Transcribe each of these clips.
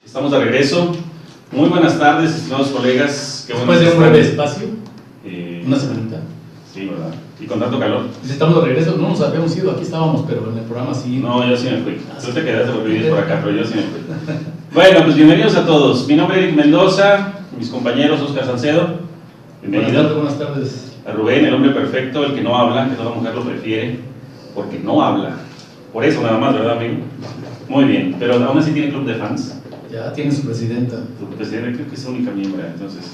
Estamos de regreso. Muy buenas tardes, estimados colegas. Después de un breve espacio, una semanita. Sí, ¿verdad? Y con tanto calor. Estamos de regreso, no nos habíamos ido, aquí estábamos, pero en el programa sí. No, yo sí me fui. Tú te quedaste porque vives por acá, pero yo sí me fui. Bueno, pues bienvenidos a todos. Mi nombre es Eric Mendoza, mis compañeros Oscar Salcedo. Bienvenido. Buenas tardes. A Rubén, el hombre perfecto, el que no habla, que toda mujer lo prefiere, porque no habla. Por eso nada más, ¿verdad, amigo? Muy bien, pero aún así tiene club de fans. Ya tiene su presidenta. Su presidenta creo que es la única miembro, entonces.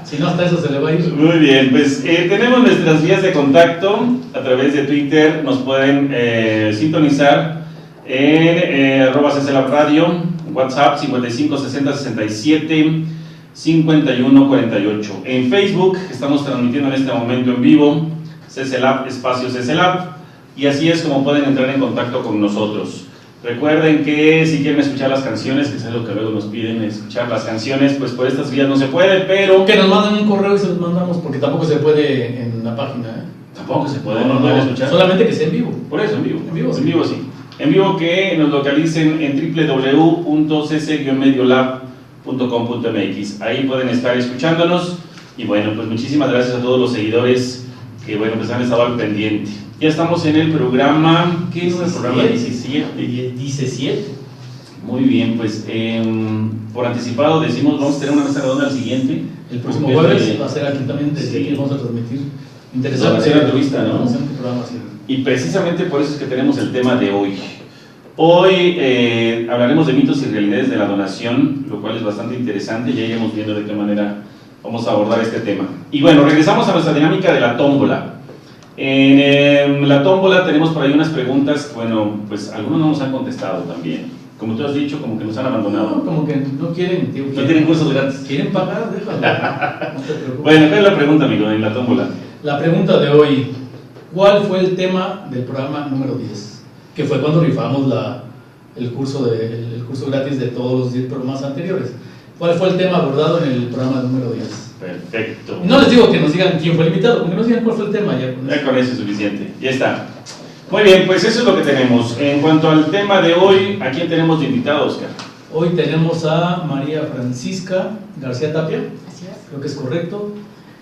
Si no, hasta eso se le va a ir. Muy bien, pues tenemos nuestras vías de contacto a través de Twitter. Nos pueden sintonizar en @CCLab Radio, WhatsApp 55 60 67 51 48. En Facebook estamos transmitiendo en este momento en vivo, CCLab, espacio CCLab. Y así es como pueden entrar en contacto con nosotros. Recuerden que si quieren escuchar las canciones, que es algo que luego nos piden, escuchar las canciones, pues por estas vías no se puede, pero... Que nos manden un correo y se los mandamos, porque tampoco se puede en la página, ¿eh? Tampoco se puede, no pueden escuchar. Solamente que sea en vivo. Por eso, en vivo. En vivo, sí. En vivo, sí. En vivo que nos localicen en www.cc-mediolab.com.mx. Ahí pueden estar escuchándonos. Y bueno, pues muchísimas gracias a todos los seguidores que, bueno, pues han estado al pendiente. Ya estamos en el programa, ¿qué es el programa? 17. Muy bien, pues por anticipado decimos, vamos a tener una mesa redonda al siguiente. El próximo jueves va a ser aquí también, desde aquí vamos a transmitir. Interesante entrevista, ¿no? Programa, sí. Y precisamente por eso es que tenemos el tema de hoy. Hoy hablaremos de mitos y realidades de la donación, lo cual es bastante interesante, ya iremos viendo de qué manera vamos a abordar este tema. Y bueno, regresamos a nuestra dinámica de la tómbola. En la tómbola tenemos por ahí unas preguntas, bueno, pues algunos no nos han contestado también. Como tú has dicho, como que nos han abandonado. No, como que no quieren, tío. No tienen cursos gratis. Quieren pagar, déjalo. No te preocupes. Bueno, ¿cuál es la pregunta, amigo, en la tómbola? La pregunta de hoy, ¿cuál fue el tema del programa número 10? Que fue cuando rifamos el curso gratis de todos los 10 programas anteriores. ¿Cuál fue el tema abordado en el programa número 10? Perfecto. No les digo que nos digan quién fue el invitado, porque nos digan cuál fue el tema. Ya con eso es suficiente, ya está. Muy bien, pues eso es lo que tenemos. En cuanto al tema de hoy, ¿a quién tenemos de invitado, Oscar? Hoy tenemos a María Francisca García Tapia, creo que es correcto.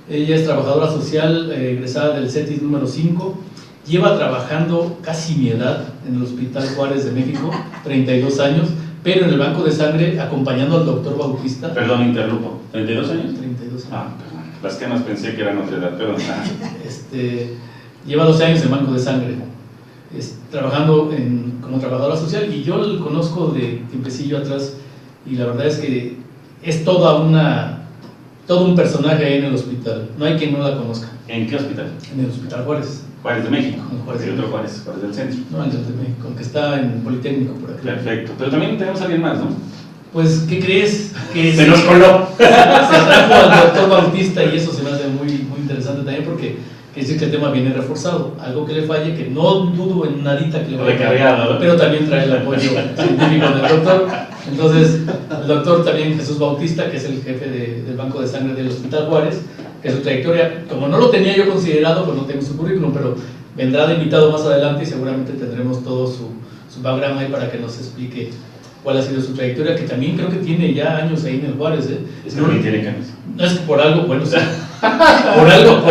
Ella es trabajadora social, egresada del CETIS número 5. Lleva trabajando casi mi edad en el Hospital Juárez de México, 32 años, pero en el banco de sangre acompañando al doctor Bautista. Perdón, interrumpo. ¿32 años? 32 años. Ah, perdón. Las canas pensé que eran otra edad, perdón. Lleva 12 años en banco de sangre, trabajando como trabajadora social, y yo lo conozco de tiempecillo atrás, y la verdad es que es todo un personaje ahí en el hospital. No hay quien no la conozca. ¿En qué hospital? En el Hospital Juárez. Juárez de México. Juárez. ¿Y otro Juárez? Juárez del centro. No, el de México, que está en Politécnico por aquí. Perfecto. Pero también tenemos a alguien más, ¿no? Pues, ¿qué crees? Que se nos coló. Se trajo al doctor Bautista, y eso se me hace muy, muy interesante también, porque quiere decir que el tema viene reforzado. Algo que le falle, que no dudo en nadita que le vaya recargado, pero también trae el apoyo científico del doctor. Entonces, el doctor también Jesús Bautista, que es el jefe del Banco de Sangre del Hospital Juárez, que su trayectoria, como no lo tenía yo considerado, pues no tengo su currículum, pero vendrá de invitado más adelante y seguramente tendremos todo su background ahí para que nos explique cuál ha sido su trayectoria, que también creo que tiene ya años ahí en el Juárez, ¿eh? Es que no tiene canas. No, es que por algo, bueno, sí. por algo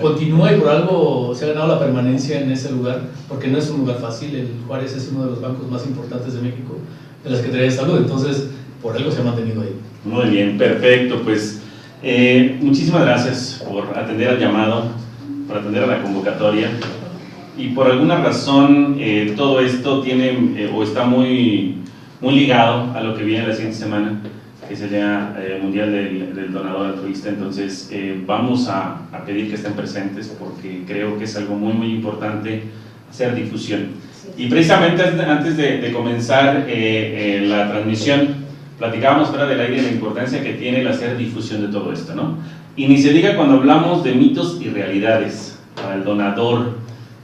continúa y por algo se ha ganado la permanencia en ese lugar, porque no es un lugar fácil. El Juárez es uno de los bancos más importantes de México, de la Secretaría de Salud, entonces por algo se ha mantenido ahí. Muy bien, perfecto, pues muchísimas gracias por atender al llamado, por atender a la convocatoria, y por alguna razón todo esto tiene o está muy ligado a lo que viene la siguiente semana, que es el Día Mundial del Donador Altruista. Entonces vamos a pedir que estén presentes, porque creo que es algo muy muy importante hacer difusión. Y precisamente antes de comenzar la transmisión, platicábamos fuera del aire de la importancia que tiene el hacer difusión de todo esto, ¿no? Y ni se diga cuando hablamos de mitos y realidades para el donador.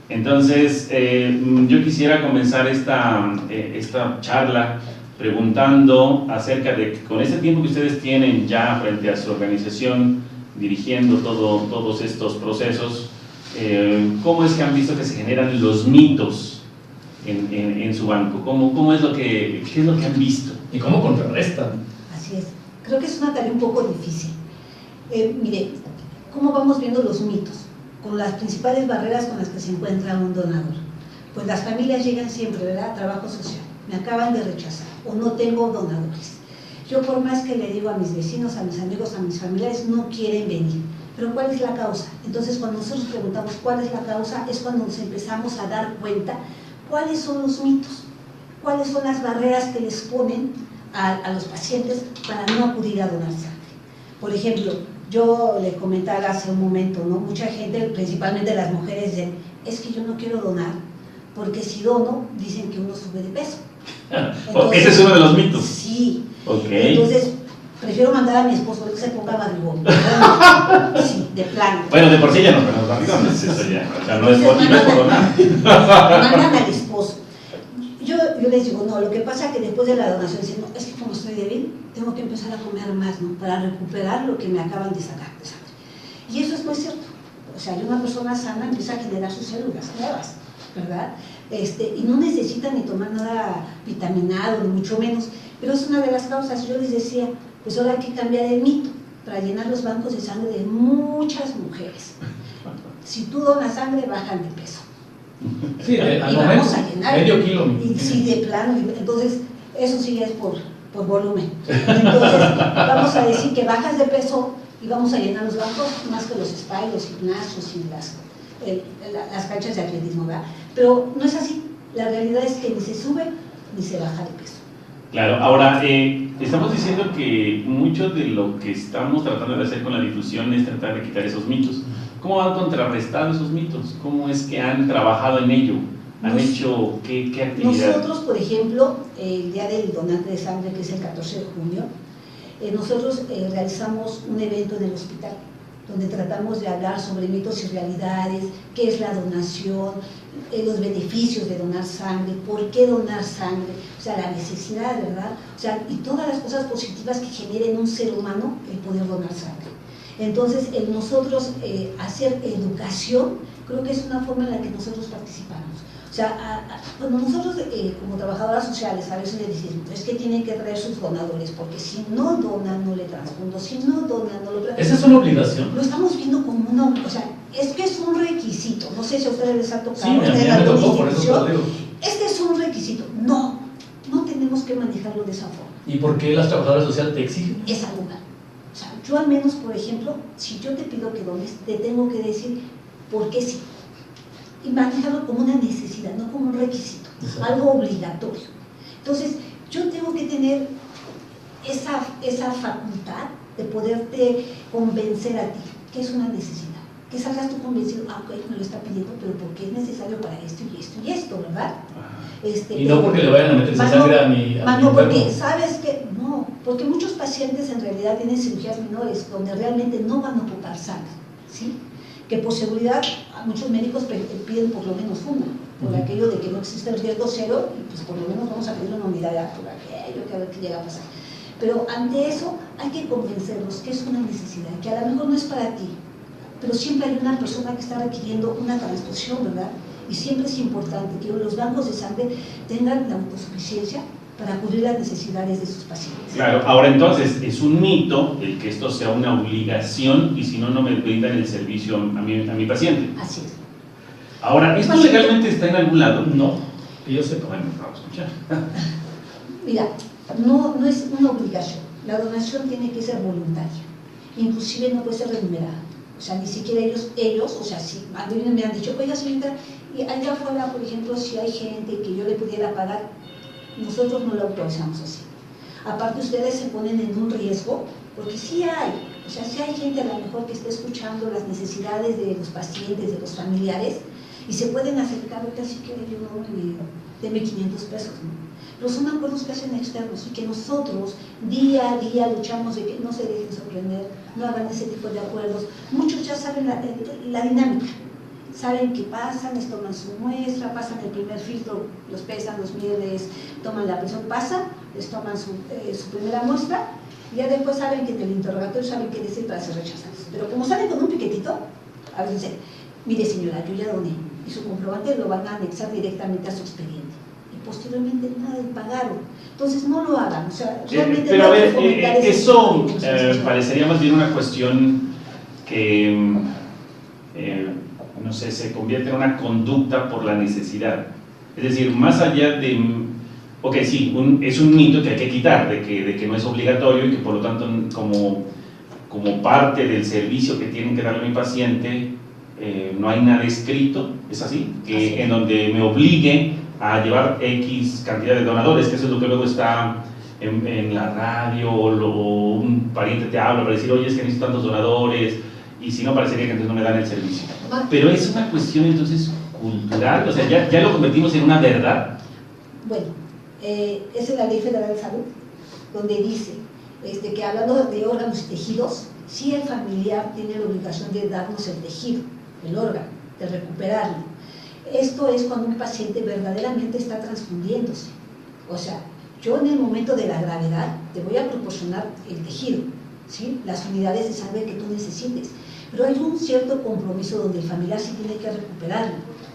Entonces, yo quisiera comenzar esta charla preguntando acerca de, con ese tiempo que ustedes tienen ya frente a su organización, dirigiendo todos estos procesos, ¿cómo es que han visto que se generan los mitos en su banco? ¿Qué es lo que han visto? ¿Y cómo contrarrestan? Así es. Creo que es una tarea un poco difícil. Mire, ¿cómo vamos viendo los mitos? Con las principales barreras con las que se encuentra un donador. Pues las familias llegan siempre, ¿verdad? Trabajo social. Me acaban de rechazar o no tengo donadores. Yo por más que le digo a mis vecinos, a mis amigos, a mis familiares, no quieren venir. Pero ¿cuál es la causa? Entonces cuando nosotros preguntamos cuál es la causa, es cuando nos empezamos a dar cuenta cuáles son los mitos, cuáles son las barreras que les ponen a los pacientes para no acudir a donar sangre. Por ejemplo, yo le comentaba hace un momento, ¿no? Mucha gente, principalmente las mujeres, dicen, es que yo no quiero donar, porque si dono, dicen que uno sube de peso. Entonces, ese es uno de los mitos. Sí. Okay. Entonces, prefiero mandar a mi esposo que se ponga barrigón. Sí, de plano. Bueno, de por sí ya nos ponemos barrigones, eso ya. O sea, no es por donar. Mandan al esposo. Yo les digo, no, lo que pasa es que después de la donación, dicen, no, es que como estoy débil, tengo que empezar a comer más, ¿no? Para recuperar lo que me acaban de sacar de sangre. Y eso es muy cierto. O sea, una persona sana empieza a generar sus células nuevas, ¿verdad? Y no necesita ni tomar nada vitaminado, ni mucho menos, pero es una de las causas. Yo les decía, pues ahora hay que cambiar el mito para llenar los bancos de sangre de muchas mujeres. Si tú donas sangre, bajan de peso. Sí, al momento, vamos a llenar medio kilo. Sí, de plano. Entonces, eso sí es por volumen. Entonces, vamos a decir que bajas de peso y vamos a llenar los bancos más que los spas, los gimnasios y las canchas de atletismo, ¿verdad? Pero no es así. La realidad es que ni se sube ni se baja de peso. Claro, ahora, estamos diciendo que mucho de lo que estamos tratando de hacer con la difusión es tratar de quitar esos mitos. ¿Cómo han contrarrestado esos mitos? ¿Cómo es que han trabajado en ello? ¿Han hecho qué actividad? Nosotros, por ejemplo, el día del donante de sangre, que es el 14 de junio, nosotros realizamos un evento en el hospital, donde tratamos de hablar sobre mitos y realidades, qué es la donación, los beneficios de donar sangre, por qué donar sangre, o sea, la necesidad, ¿verdad? O sea, y todas las cosas positivas que generen un ser humano el poder donar sangre. Entonces, el nosotros hacer educación, creo que es una forma en la que nosotros participamos. O sea, cuando nosotros como trabajadoras sociales a veces le decimos, es que tienen que traer sus donadores, porque si no donan, no le transfundo, si no donan, no lo transfundo. ¿Esa es una obligación? Lo estamos viendo como una, o sea, es que es un requisito. No sé si a ustedes les ha tocado. Sí, a mí me tocó, por eso te digo. Este es un requisito. No tenemos que manejarlo de esa forma. ¿Y por qué las trabajadoras sociales te exigen? Esa duda. O sea, yo al menos, por ejemplo, si yo te pido que dones, te tengo que decir por qué sí. Y manejarlo como una necesidad, no como un requisito, algo obligatorio. Entonces, yo tengo que tener esa facultad de poderte convencer a ti, que es una necesidad. Que salgas tú convencido, ok, me lo está pidiendo, pero porque es necesario para esto y esto y esto, ¿verdad? Y no porque le vayan a meter esa sangre a mi no, porque sabes que, no, porque muchos pacientes en realidad tienen cirugías menores donde realmente no van a ocupar sangre, ¿sí? Que por seguridad a muchos médicos piden por lo menos una, por aquello de que no existe el riesgo cero, y pues por lo menos vamos a pedir una unidad por aquello que a ver qué llega a pasar. Pero ante eso hay que convencerlos que es una necesidad, que a lo mejor no es para ti, pero siempre hay una persona que está requiriendo una transfusión, ¿verdad? Y siempre es importante que los bancos de sangre tengan la autosuficiencia para cubrir las necesidades de sus pacientes. Claro, ahora entonces, es un mito el que esto sea una obligación y si no, no me brindan el servicio a mi paciente. Así es. Ahora, ¿esto legalmente está en algún lado? No, que yo sepa. Bueno, vamos a escuchar. Mira, no es una obligación. La donación tiene que ser voluntaria. Inclusive no puede ser remunerada. O sea, ni siquiera ellos, o sea, si a mí me han dicho, oiga, señorita, y allá afuera, por ejemplo, si hay gente que yo le pudiera pagar, nosotros no lo autorizamos así. Aparte, ustedes se ponen en un riesgo, porque sí hay, o sea, sí hay gente a lo mejor que está escuchando las necesidades de los pacientes, de los familiares, y se pueden acercar, casi que yo no deme 500 pesos, ¿no? Pero son acuerdos que hacen externos y que nosotros día a día luchamos de que no se dejen sorprender, no hagan ese tipo de acuerdos. Muchos ya saben la dinámica, saben que pasan, les toman su muestra, pasan el primer filtro, los pesan, los miden, toman la presión, pasan, les toman su primera muestra y ya después saben que en el interrogatorio saben qué decir para ser rechazados. Pero como salen con un piquetito, a veces dicen, mire señora, yo ya doné, y su comprobante lo van a anexar directamente a su expediente. posteriormente nada y pagaron. Entonces no lo hagan, o sea, realmente pero a ver, eso eso parecería más bien una cuestión que, no sé, se convierte en una conducta por la necesidad. Es decir, más allá de, ok, sí, es un mito que hay que quitar, de que no es obligatorio y que por lo tanto como parte del servicio que tienen que darle a mi paciente, no hay nada escrito, ¿es así? En donde me obligue a llevar X cantidad de donadores, que eso es lo que luego está en la radio, o un pariente te habla para decir, oye, es que necesito tantos donadores, y si no, parecería que entonces no me dan el servicio. Pero es una cuestión entonces cultural, o sea, ya lo convertimos en una verdad. Bueno, esa es la Ley Federal de Salud, donde dice que hablando de órganos y tejidos, sí el familiar tiene la obligación de darnos el tejido, el órgano, de recuperarlo. Esto es cuando un paciente verdaderamente está transfundiéndose. O sea, yo en el momento de la gravedad te voy a proporcionar el tejido, ¿sí? Las unidades de sangre que tú necesites, pero hay un cierto compromiso donde el familiar sí tiene que recuperarlo.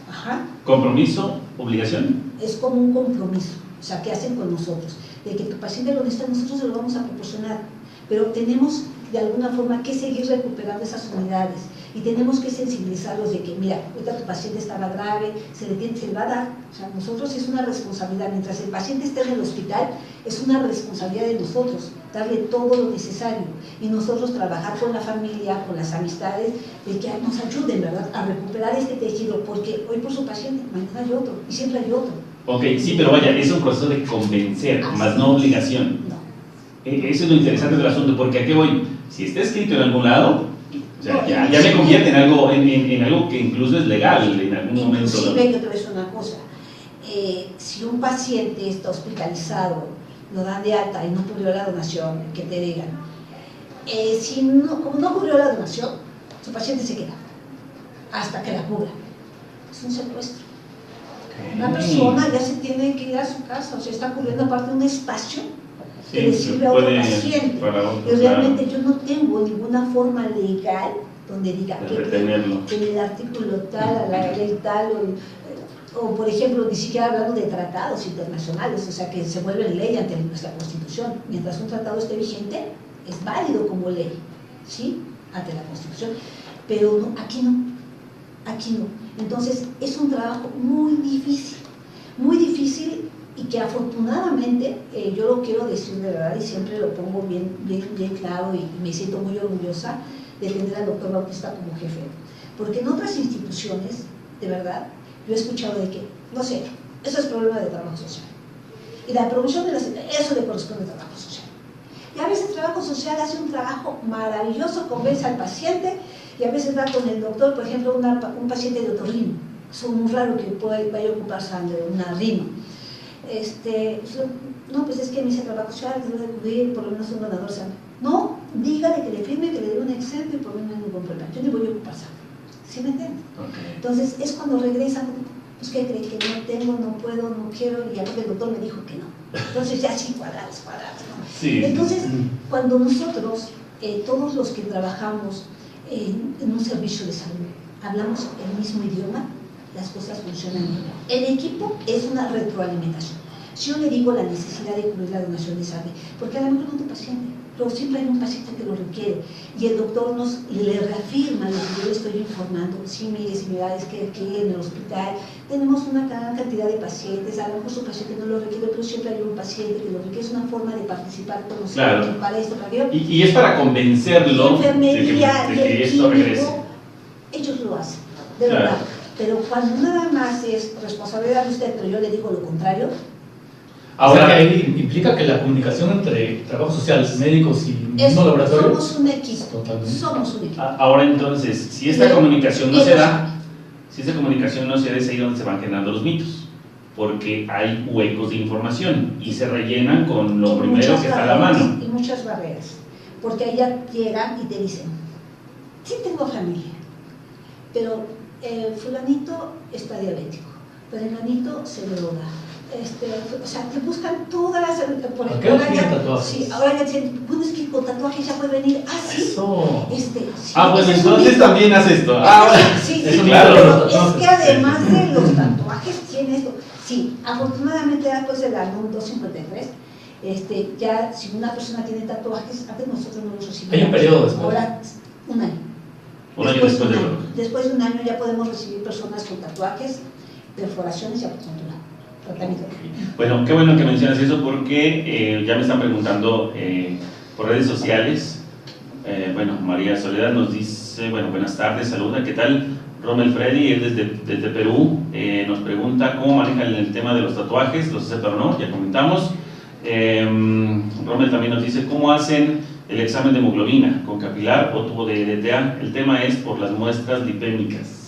Ajá. ¿Compromiso? ¿Obligación? Es como un compromiso, o sea, que hacen con nosotros, de que tu paciente lo necesita, nosotros se lo vamos a proporcionar, pero tenemos de alguna forma que seguir recuperando esas unidades y tenemos que sensibilizarlos de que, mira, ahorita tu paciente estaba grave, se le va a dar, o sea, nosotros es una responsabilidad, mientras el paciente esté en el hospital, es una responsabilidad de nosotros, darle todo lo necesario y nosotros trabajar con la familia, con las amistades, de que nos ayuden, ¿verdad?, a recuperar este tejido, porque hoy por su paciente, mañana hay otro, y siempre hay otro. Ok, sí, pero vaya, es un proceso de convencer, más no obligación. No. Eso es lo interesante del asunto, porque ¿a qué voy? Si está escrito en algún lado, o sea, ya me convierte en algo, en algo que incluso es legal en algún momento. Inclusive, que te voy a decir una cosa, si un paciente está hospitalizado, lo dan de alta y no ocurrió la donación, que te digan, como no ocurrió la donación, su paciente se queda hasta que la cubra. Es un secuestro. Una persona ya se tiene que ir a su casa, o sea, está cubriendo aparte un espacio que le sirve a otro paciente. Y realmente yo no tengo ninguna forma legal donde diga que en el artículo tal, a la ley tal, o por ejemplo, ni siquiera hablando de tratados internacionales, o sea, que se vuelven ley ante nuestra Constitución. Mientras un tratado esté vigente, es válido como ley, ¿sí?, ante la Constitución, pero no, aquí no. Aquí no. Entonces, es un trabajo muy difícil y que afortunadamente, yo lo quiero decir de verdad y siempre lo pongo bien claro y me siento muy orgullosa de tener al doctor Bautista como jefe. Porque en otras instituciones, de verdad, yo he escuchado de que, no sé, eso es problema de trabajo social. Y la promoción de eso le corresponde al trabajo social. Y a veces el trabajo social hace un trabajo maravilloso, convence al paciente, y a veces va con el doctor, por ejemplo, un paciente de otorrino. Es muy raro que vaya a ocupar sangre, una rima. No, pues es que me dice trabajo social, debo de cubrir por lo menos un donador de sangre. No, dígale que le firme, que le dé un exento y por mí no hay ningún problema. Yo ni voy a ocupar sangre. ¿Sí me entiende? Okay. Entonces, es cuando regresan, pues que creen que no tengo, no puedo, no quiero, y a veces el doctor me dijo que no. Entonces, ya sí, cuadrados, ¿no? Sí. Entonces, cuando nosotros, todos los que trabajamos en un servicio de salud, hablamos el mismo idioma, las cosas funcionan bien. El equipo es una retroalimentación. Si yo le digo la necesidad de cubrir la donación de sangre, porque a lo mejor no es tu paciente, pero siempre hay un paciente que lo requiere, y el doctor le reafirma lo que yo le estoy informando. Sí, mire, señora, es que aquí en el hospital tenemos una gran cantidad de pacientes, a lo mejor su paciente no lo requiere, pero siempre hay un paciente que lo requiere. Es una forma de participar con nosotros, claro, para esto, para aquello. Y es para convencerlo enfermería de que esto regrese. Ellos lo hacen, de verdad. Pero cuando nada más es responsabilidad de usted, pero yo le digo lo contrario. Ahora, o sea, que ahí implica que la comunicación entre trabajo social, médicos y mismo laboratorio. Somos un equipo. Totalmente. Somos un equipo. Ahora entonces, si esta comunicación no se da, es ahí donde se van generando los mitos, porque hay huecos de información y se rellenan con lo primero que está a la mano. Y muchas barreras, porque ahí ya llegan y te dicen, sí tengo familia, pero fulanito está diabético, fulanito se droga. O sea, te buscan todas las... Por ejemplo, ahora ya, sí, ahora ya dicen, bueno, es que con tatuajes ya puede venir. Ah, sí. Eso. Sí, pues entonces también hace esto. Bueno. Sí, claro. Pero es que además de los tatuajes tiene esto. Sí, afortunadamente después del año 253, ya si una persona tiene tatuajes, antes nosotros no los recibimos. Hay un periodo después. Ahora, un año. Un año después de Después de un año ya podemos recibir personas con tatuajes, perforaciones y acupuntura. Tratamiento. Bueno, qué bueno que mencionas eso porque ya me están preguntando por redes sociales. Bueno, María Soledad nos dice, bueno, buenas tardes, saluda, ¿qué tal? Rommel Freddy, él desde Perú, nos pregunta cómo manejan el tema de los tatuajes, los aceptan o no, ya comentamos. Rommel también nos dice cómo hacen el examen de hemoglobina, con capilar o tubo de DTA. El tema es por las muestras lipémicas.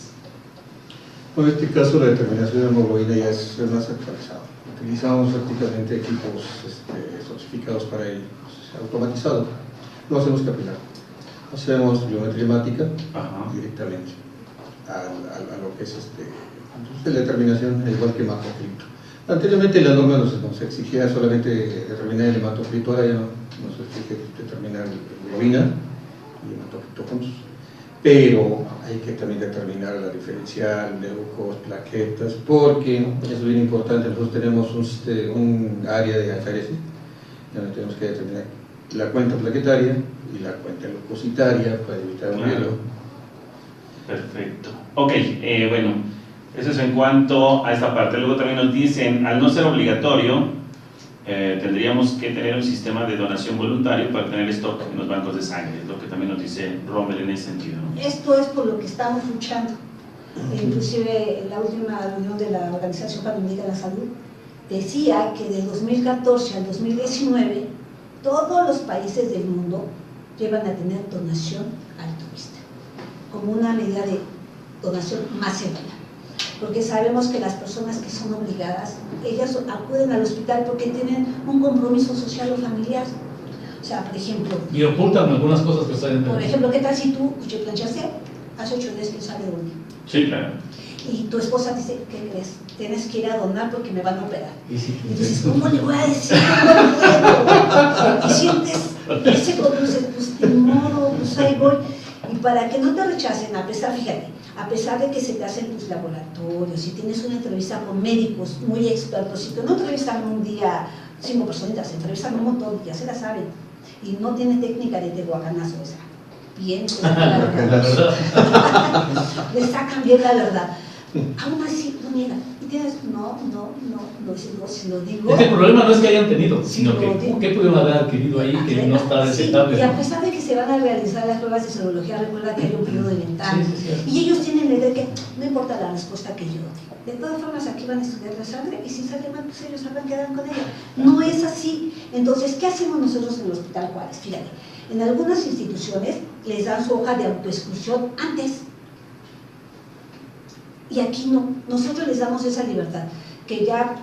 En este caso la determinación de hemoglobina ya es más actualizado. Utilizamos prácticamente equipos certificados para ello, automatizado. No hacemos capilar, hacemos biometría hemática directamente a lo que es la determinación, igual que hematocrit. Anteriormente la norma nos exigía solamente determinar el hematocrit, ahora ya nos exige determinar la hemoglobina y hematocrito juntos. Pero hay que también determinar la diferencial, leucos, plaquetas, porque es bien importante. Nosotros tenemos un área de análisis donde tenemos que determinar la cuenta plaquetaria y la cuenta leucocitaria para evitar un riesgo. Perfecto. Ok, bueno, eso es en cuanto a esta parte. Luego también nos dicen, al no ser obligatorio, tendríamos que tener un sistema de donación voluntario para tener stock en los bancos de sangre, es lo que también nos dice Rommel en ese sentido, ¿no? Esto es por lo que estamos luchando. Inclusive en la última reunión de la Organización Panamericana de la Salud decía que de 2014 al 2019 todos los países del mundo llevan a tener donación altruista como una medida de donación más segura, porque sabemos que las personas que son obligadas, ellas acuden al hospital porque tienen un compromiso social o familiar. O sea, por ejemplo... Y ocultan algunas cosas que están en... Por ejemplo, ¿qué tal si tú planchaste hace 8 días que sale de dormir? Sí, claro. Y tu esposa dice, ¿qué crees? Tienes que ir a donar porque me van a operar. Y dices, ¿cómo le voy a decir que no puedo? Y sientes ese compromiso, pues de modo, pues ahí voy. Y para que no te rechacen, a pesar, fíjate, a pesar de que se te hacen tus laboratorios, si tienes una entrevista con médicos muy expertos, si tú no entrevistan un día 5 personitas, se entrevistan un montón, ya se la saben, y no tiene técnica de tehuacanazo, o sea, bien, la verdad. Le sacan bien la verdad. Aún así, no niega. Y tienes, no, si lo digo. Es que el problema no es que hayan tenido, Sí, sino que ¿qué pudieron haber adquirido ahí que no está detectable? Sí, y a pesar de que se van a realizar las pruebas de serología, recuerda que hay un periodo de ventana. Sí. Y ellos tienen la idea de que no importa la respuesta que yo dé. De todas formas, aquí van a estudiar la sangre y si sale mal, pues ellos sabrán quedar con ella. No es así. Entonces, ¿qué hacemos nosotros en el Hospital Juárez? Fíjate, en algunas instituciones les dan su hoja de autoexclusión antes. Y aquí no, nosotros les damos esa libertad, que ya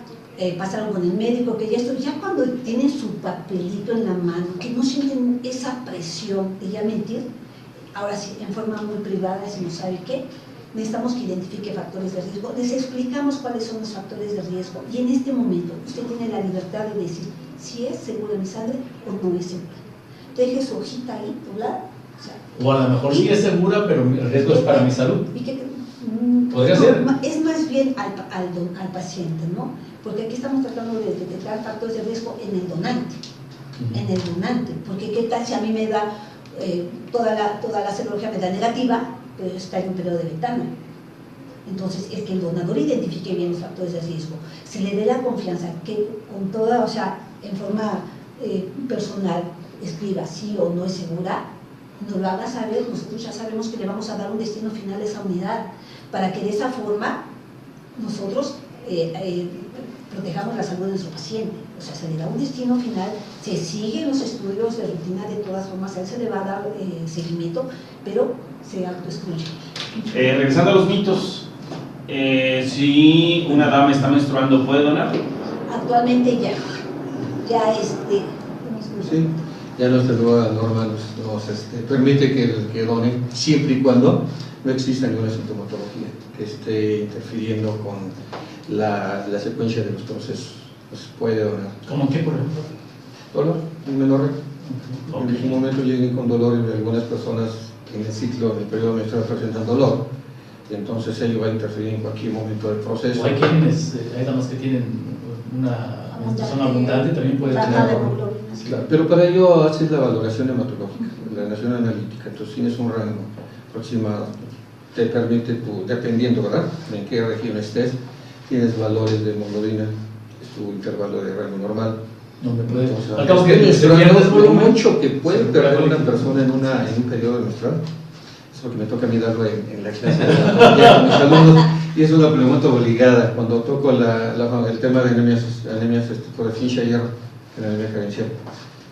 pasaron con el médico, que ya cuando tienen su papelito en la mano, que no sienten esa presión de ya mentir, ahora sí, en forma muy privada, si no sabe qué, necesitamos que identifique factores de riesgo, les explicamos cuáles son los factores de riesgo, y en este momento usted tiene la libertad de decir si es segura mi sangre o no es segura. Deje su hojita ahí, doblada. O a lo mejor sí es segura, pero el riesgo es para mi salud. ¿Y qué? Podría ser. Es más bien al paciente, ¿no? Porque aquí estamos tratando de detectar factores de riesgo en el donante. En el donante. Porque qué tal si a mí me da toda la serología me da negativa, pero está en un periodo de ventana. Entonces, es que el donador identifique bien los factores de riesgo, se le dé la confianza que con toda, o sea, en forma personal, escriba sí o no es segura, nos lo haga saber, nosotros ya sabemos que le vamos a dar un destino final a esa unidad, para que de esa forma nosotros protejamos la salud de nuestro paciente. O sea, se le da un destino final, se siguen los estudios de rutina de todas formas, a él se le va a dar seguimiento, pero se autoexcluye. Regresando a los mitos, si una dama está menstruando, ¿puede donar? Actualmente ya Sí, ya nuestra nueva norma nos permite que donen siempre y cuando no exista ninguna sintomatología que esté interfiriendo con la secuencia de los procesos. Pues puede donar. ¿Cómo qué, por ejemplo? Dolor, un menor. Okay. En algún momento lleguen con dolor y algunas personas en el ciclo, en el periodo menstrual presentan dolor. entonces ello va a interferir en cualquier momento del proceso. O hay quienes, hay damas que tienen una menstruación abundante, también puede baja tener. de hemoglobina. Claro, pero para ello haces la valoración hematológica, la evaluación analítica, entonces tienes un rango aproximado, te permite, dependiendo, ¿verdad?, en qué región estés, tienes valores de hemoglobina, es tu intervalo de rango normal. No me puede. Entonces, Al cabo que se pero pierde el lo volumen. mucho que puede se perder puede una ver. persona en un periodo menstrual, es lo que me toca a mí darlo en la clase de anatomía con mis alumnos, y es una pregunta obligada cuando toco el tema de anemias por deficiencia de hierro, en anemia carencial.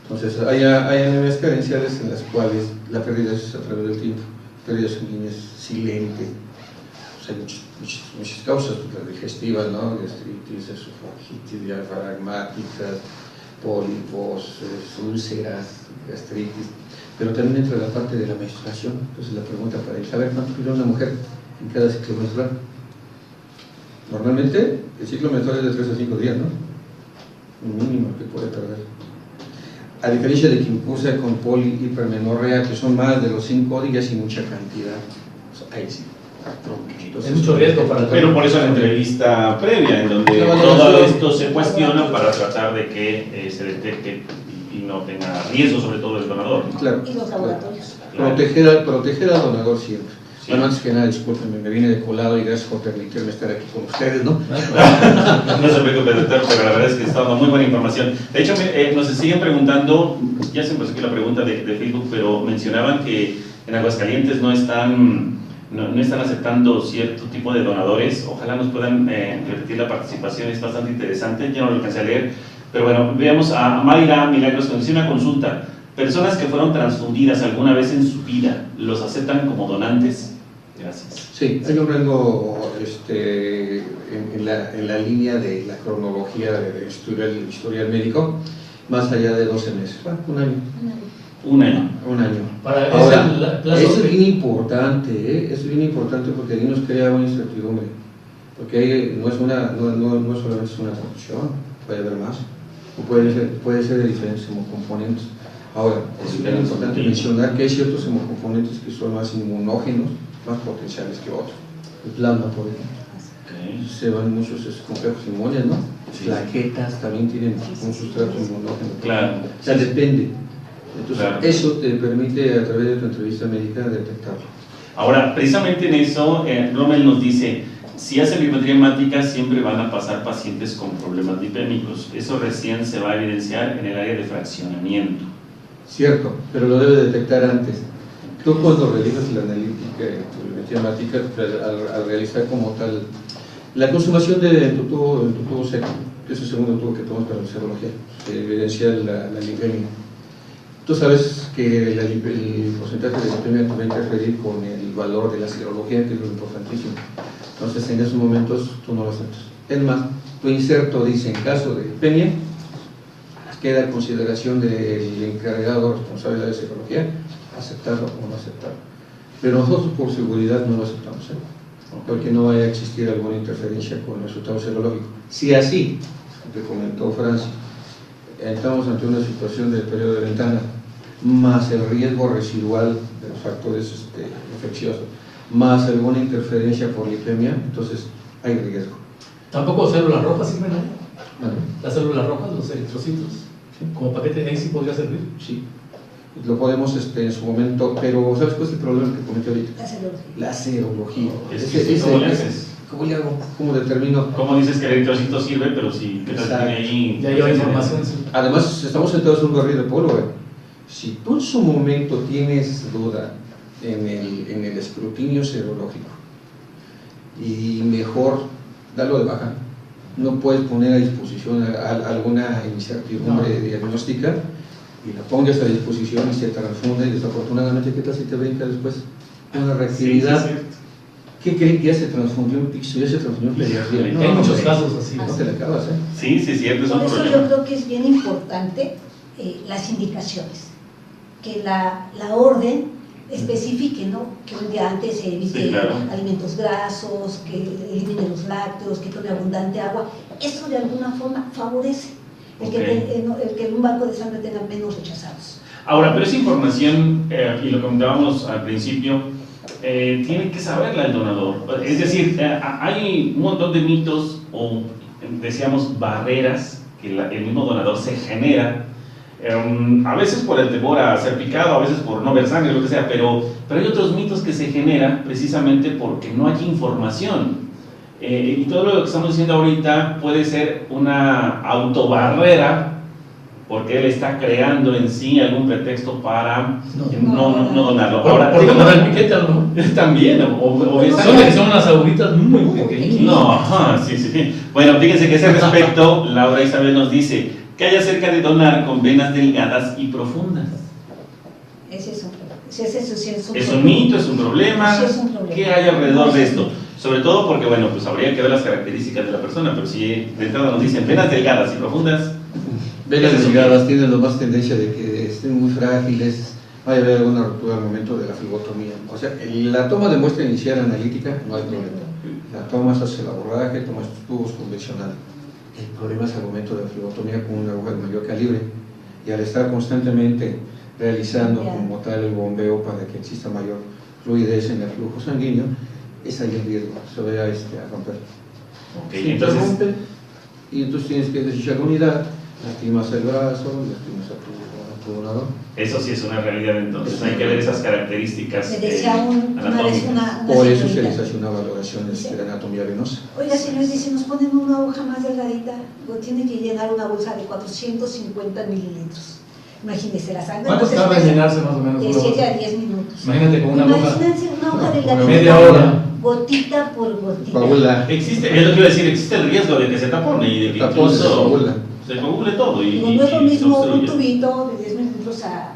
Entonces, hay anemias carenciales en las cuales la pérdida es a través del tiempo, pérdidas sanguíneas silente. Pues hay muchas causas, las digestivas, ¿no? Gastritis, esofagitis, diafragmáticas, pólipos, úlceras, gastritis, pero también entra la parte de la menstruación. Entonces la pregunta para él, saber cuánto pierde una mujer en cada ciclo menstrual. Normalmente el ciclo menstrual es de 3 a 5 días, ¿no? Un mínimo que puede perder. A diferencia de quien cursa con hipermenorrea, que son más de los 5 días y mucha cantidad, pues ahí sí. Entonces, Es mucho riesgo para el Pero por eso la entrevista previa, en donde La todo valoración. esto se cuestiona para tratar de que se detecte y no tenga riesgo, sobre todo el donador. Claro, Y los laboratorios. proteger al donador siempre. Sí. Bueno, antes que nada, discúlpenme, me vine de colado y gracias por permitirme estar aquí con ustedes, ¿no? No se preocupe, doctor, pero la verdad es que está dando muy buena información. De hecho, nos siguen preguntando, ya se empezó aquí la pregunta de Facebook, pero mencionaban que en Aguascalientes no están aceptando cierto tipo de donadores. Ojalá nos puedan repetir la participación, es bastante interesante, ya no lo alcancé a leer. Pero bueno, veamos a Mayra Milagros, que nos hizo una consulta. Personas que fueron transfundidas alguna vez en su vida, ¿los aceptan como donantes? Gracias. Sí, hay un rango en la línea de la cronología del historial médico, más allá de 12 meses, un año. Un año. Un año. Para Ahora, ese plazo eso es de- bien importante, es bien importante porque ahí nos crea una incertidumbre, porque ahí no es solamente es una transfusión, puede haber más, o puede ser de diferentes hemocomponentes. Ahora, es bien importante mencionar que hay ciertos hemocomponentes que son más inmunógenos, más potenciales que otros. El plasma, por ejemplo. Okay. Se van muchos complejos inmunes, ¿no? Sí. Plaquetas también tienen un sustrato inmunógeno. Claro. O sea, depende. Entonces, Claro. eso te permite, a través de tu entrevista médica, detectarlo. Ahora, precisamente en eso, Rommel nos dice, si hacen biometría hemática siempre van a pasar pacientes con problemas lipémicos. Eso recién se va a evidenciar en el área de fraccionamiento. Cierto, pero lo debe detectar antes. Tú cuando realizas la analítica en tu biometría hemática, al realizar como tal la consumación de tu tubo seco, que es el segundo tubo que tomas para la serología, se evidencia la lipemia. Tú sabes que el porcentaje de lipemia te va a interferir con el valor de la serología, que es lo importantísimo. Entonces, en esos momentos tú no lo aceptas. Es más, tu inserto dice, en caso de lipemia, queda a consideración del encargado responsable de la serología, aceptarlo o no aceptarlo. Pero nosotros, por seguridad, no lo aceptamos, porque no vaya a existir alguna interferencia con el resultado serológico. Si así, te comentó Francis, estamos ante una situación de periodo de ventana, más el riesgo residual de los factores infecciosos, más alguna interferencia por lipemia, entonces hay riesgo. Tampoco células rojas sirven ahí. Bueno, Las células rojas, los eritrocitos, sí, como paquete ahí sí podría servir. sí, lo podemos en su momento, pero ¿sabes cuál es el problema que comenté ahorita? La serología. La serología. ¿Cómo le haces? ¿Cómo le hago? ¿Cómo determino? ¿Cómo dices que el eritrocito sirve, pero si ¿qué tal Exacto. tiene ahí? Ya lleva información. Sí. Además, estamos sentados en un barril de polvo. Si tú en su momento tienes duda en el escrutinio serológico y mejor darlo de baja, no puedes poner a disposición alguna incertidumbre diagnóstica y la pongas a disposición y se transfunde, y desafortunadamente, ¿qué tal si te brinca después una reactividad? Sí, sí, sí. ¿Qué creen que ya se transfundió en pixo, ya se transfundió en pediatría? Hay muchos hombre, casos así. no te la acabas, ¿eh? Sí, sí, cierto, es Por un eso yo problema. creo que es bien importante las indicaciones, que la orden especifique, ¿no? Que un día antes se evite Sí, claro. alimentos grasos, que elimine los lácteos, que tome abundante agua. Eso de alguna forma favorece el que un banco de sangre tenga menos rechazados. Ahora, pero esa información, y lo comentábamos al principio, tiene que saberla el donador. Es decir, hay un montón de mitos o, decíamos, barreras que el mismo donador se genera. A veces por el temor a ser picado, a veces por no ver sangre, lo que sea, pero hay otros mitos que se generan precisamente porque no hay información. Y todo lo que estamos diciendo ahorita puede ser una autobarrera porque él está creando en sí algún pretexto para no donarlo. Ahora, por tomar el piquete, ¿no? También, son unas agujitas muy pequeñitas. No, sí. Bueno, fíjense que a ese respecto, Laura Isabel nos dice: ¿qué hay acerca de donar con venas delgadas y profundas? Ese es un problema. Es un mito, es un problema. Sí, es un problema. ¿Qué hay alrededor de esto? Sobre todo porque, bueno, pues habría que ver las características de la persona, pero si de entrada nos dicen venas delgadas y profundas. Venas delgadas tienen lo más tendencia de que estén muy frágiles, vaya a haber alguna ruptura al momento de la flebotomía. O sea, la toma de muestra inicial analítica no hay problema. La tomas hacia el abordaje, tomas tus tubos convencional. El problema es al momento de la flebotomía con una aguja de mayor calibre, y al estar constantemente realizando como tal el bombeo para que exista mayor fluidez en el flujo sanguíneo, es ahí el riesgo, se vaya a romper. Okay, entonces rompe, y entonces tienes que desechar la unidad, lastimas el brazo, lastimas a tu donador. Eso sí es una realidad, entonces hay que ver esas características Me decía una vez una Por eso se señorita, les hace una valoración de la anatomía venosa. oiga señor, dice, nos ponen una hoja más delgadita, o tiene que llenar una bolsa de 450 mililitros. Imagínese la sangre. ¿Cuánto tarda en llenarse más o menos? De 7 a 10 minutos. Imagínate con una hoja. Imagínense una hoja delgadita. Media hora. Gotita por gotita. Coagula. existe, es lo que iba a decir, existe el riesgo de que se tapone y de que incluso se coagule todo. Digo, no es lo mismo un tubito de 10 mililitros a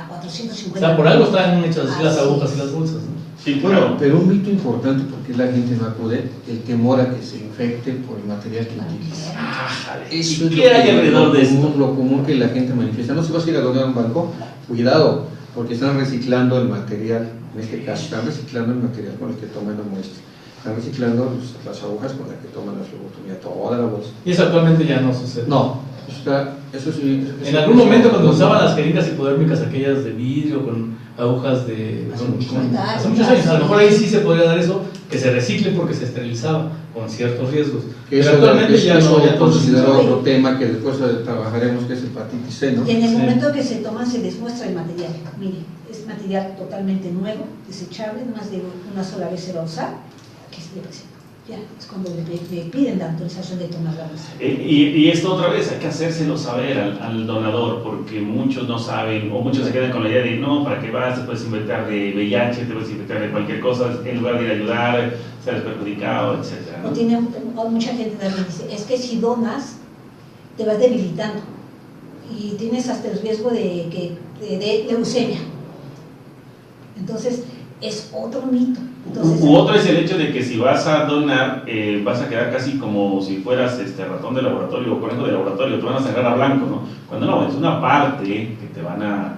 450. O sea, por algo están hechas así las agujas y las bolsas, ¿no? Sí, Bueno, claro. pero un mito importante porque la gente no acude, el temor a que se infecte por el material que utiliza. Eso ¿Y es qué hay alrededor de esto? lo común que la gente manifiesta. No se vas a ir a donar a un banco, cuidado, porque están reciclando el material, en este caso, están reciclando el material con el que toman la muestra. Están reciclando las agujas con las que toman la flebotomía, toda la bolsa. Y eso actualmente ya no sucede. No, eso sí. En algún momento cuando usaban las jeringas hipodérmicas aquellas de vidrio con agujas de... Hace muchos años, a lo mejor ahí sí se podría dar eso, que se recicle porque se esterilizaba con ciertos riesgos. Pero actualmente ya no, ya todo considera otro tema que después trabajaremos, que es hepatitis C, ¿no? Y en el Sí. momento que se toman se les muestra el material. Mire, es material totalmente nuevo, desechable, más de una sola vez se va a usar. Aquí se le presenta. Ya, es cuando le piden la autorización de tomar la muestra. Y esto otra vez hay que hacérselo saber al donador, porque muchos no saben, o muchos se quedan con la idea de no, ¿para qué vas? Te puedes infectar de VIH, te puedes infectar de cualquier cosa, en lugar de ir a ayudar, sales perjudicado, etc. O mucha gente también dice, es que si donas, te vas debilitando y tienes hasta el riesgo de leucemia. Entonces, es otro mito. Entonces, U otro es el hecho de que si vas a donar, vas a quedar casi como si fueras ratón de laboratorio o conejo de laboratorio, te van a sacar a blanco, ¿no? Cuando no, es una parte que te van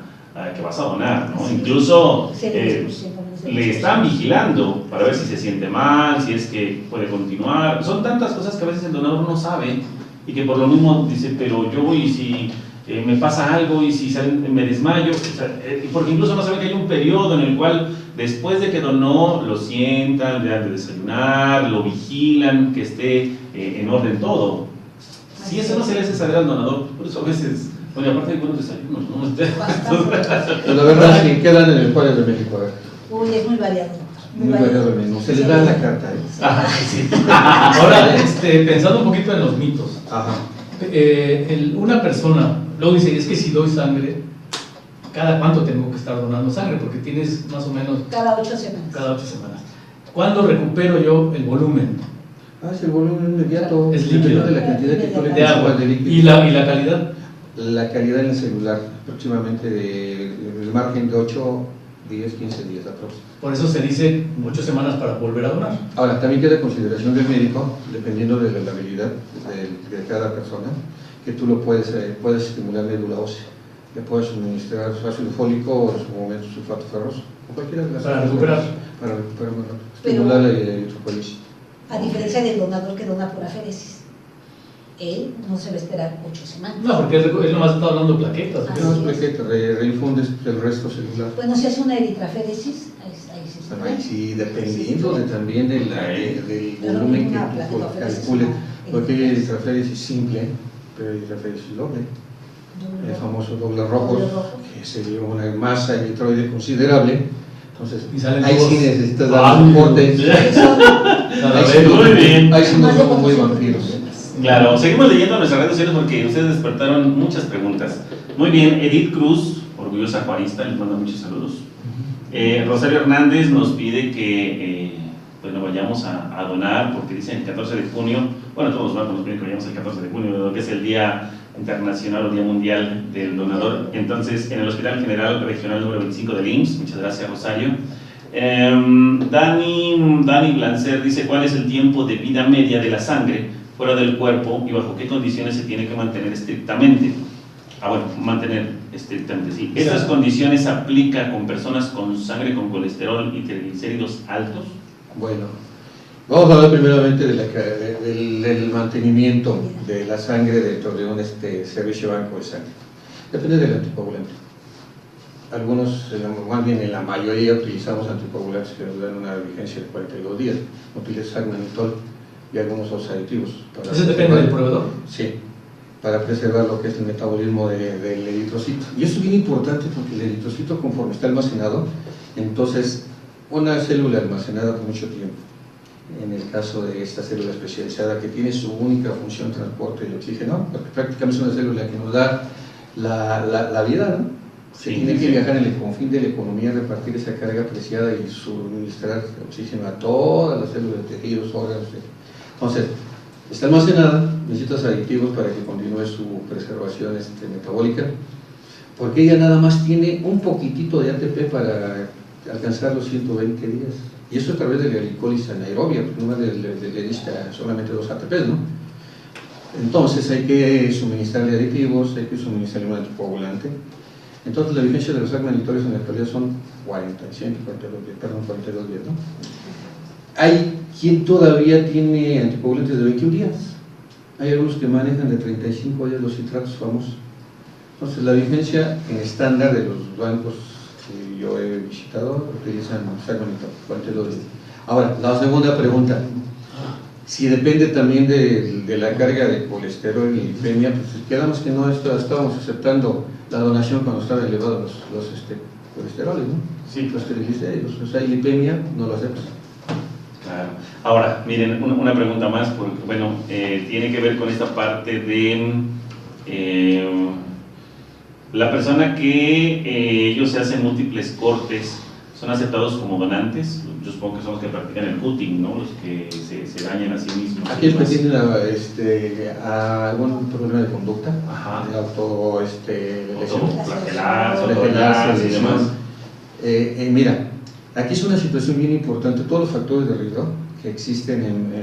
que vas a donar, ¿no? Sí. Incluso le le están vigilando para ver si se siente mal, si es que puede continuar. Son tantas cosas que a veces el donador no sabe y que por lo mismo dice, pero yo voy y si me pasa algo y si me desmayo, o sea, porque incluso no sabe que hay un periodo en el cual después de que donó lo sientan, le dan de desayunar, lo vigilan, que esté en orden todo. Si eso no se le hace saber al donador, por eso a veces, bueno, aparte de buenos desayunos, ¿no? Pero la verdad sí quedan en el cuadro de México, a ver. Uy, es muy variado. Muy variado el menú. Se les da la carta, ¿eh? Ajá, sí. Ahora, pensando un poquito en los mitos. Ajá. Una persona, luego dice, es que si doy sangre, ¿cada cuánto tengo que estar donando sangre? Porque tienes más o menos Cada 8 semanas. cada 8 semanas. ¿Cuándo recupero yo el volumen Es el volumen inmediato. Es líquido. Depende de la cantidad que tú le de agua? de líquido. ¿Y la calidad? La calidad en el celular, aproximadamente del margen de 8, 10, 15 días aproximadamente. Por eso se dice 8 semanas para volver a donar. Ahora, también queda consideración del médico, dependiendo de la habilidad de cada persona, que tú lo puedes estimular médula ósea. Le puedes suministrar ácido fólico o en su momento sulfato ferroso, o cualquiera de las Para recuperar. Para recuperar más rápido. Pero- Estimular la eritropoyesis. A diferencia del donador que dona por aféresis. él no se va a esperar 8 semanas. No, porque él nomás está hablando de plaquetas. Así No, es. es plaqueta, reinfundes el resto celular. Bueno, si hace una eritraféresis, ahí sí se Bueno, ahí puede. sí, dependiendo también del Pero volumen una que plaquetoféresis calcule, es una porque hay eritraféresis simple, pero hay eritraféresis doble. Doble El rojo. famoso doble rojo, Doble rojo. que sería una masa eritroide considerable. Entonces, Y salen ahí todos- sí necesitas dar ¡Ay! soporte. Eso, Cada Ahí vez. sí, Muy bien. ahí sí nos más de somos muy 400 vampiros. millones. Claro, seguimos leyendo nuestras redes sociales porque ustedes despertaron muchas preguntas. Muy bien, Edith Cruz, orgullosa juarista, les manda muchos saludos. Rosario Hernández nos pide que bueno, vayamos a donar, porque dicen el 14 de junio, bueno, todos los bancos nos piden que vayamos el 14 de junio, que es el Día Internacional o Día Mundial del Donador. Entonces, en el Hospital General Regional número 25 del IMSS, muchas gracias, Rosario. Dani Blancer dice: ¿cuál es el tiempo de vida media de la sangre fuera del cuerpo y bajo qué condiciones se tiene que mantener estrictamente? Bueno, mantener estrictamente, sí. ¿Estas condiciones se aplican con personas con sangre con colesterol y triglicéridos altos? Bueno, vamos a hablar primeramente del mantenimiento de la sangre dentro de un servicio banco de sangre. Depende del anticoagulante. Algunos, más bien en la mayoría, utilizamos anticoagulantes que nos dan una vigencia de 42 días. Utilizan mannitol y algunos otros aditivos. ¿Eso depende del proveedor? Sí, para preservar lo que es el metabolismo del eritrocito. Y eso es bien importante porque el eritrocito, conforme está almacenado, entonces una célula almacenada por mucho tiempo, en el caso de esta célula especializada que tiene su única función transporte de oxígeno, porque prácticamente es una célula que nos da la vida, ¿no? Se Sí, tiene que sí. viajar en el confín de la economía, repartir esa carga apreciada y suministrar oxígeno a todas las células, tejidos, órganos. Entonces, está almacenada, necesitas aditivos para que continúe su preservación metabólica, porque ella nada más tiene un poquitito de ATP para alcanzar los 120 días. Y eso a través de la glicólisis anaerobia, porque no le necesita solamente 2 ATPs, ¿no? Entonces hay que suministrarle aditivos, hay que suministrarle un anticoagulante. Entonces la vigencia de los agmanitorios en la actualidad son 42 días, ¿no? Hay quien todavía tiene anticoagulantes de 21 días. Hay algunos que manejan de 35 días los citratos famosos. Entonces la vigencia en estándar de los bancos que yo he visitado utilizan agmanitor, 42 días. Ahora, la segunda pregunta. Si depende también de la carga de colesterol y lipemia, pues quedamos que no estábamos aceptando la donación cuando estaban elevados los colesteroles, ¿no? Sí. Los triglicéridos, o sea, hay lipemia, no lo aceptas. Claro. Ahora, miren, una pregunta más, porque bueno, tiene que ver con esta parte de la persona que ellos se hacen múltiples cortes, ¿son aceptados como donantes? Yo supongo que son los que practican el cutting, ¿no? Los que se dañan a sí mismos. Aquellos que tienen algún problema de conducta, Ajá. de lesión, autoflagelarse y demás. Mira, aquí es una situación bien importante. Todos los factores de riesgo que existen en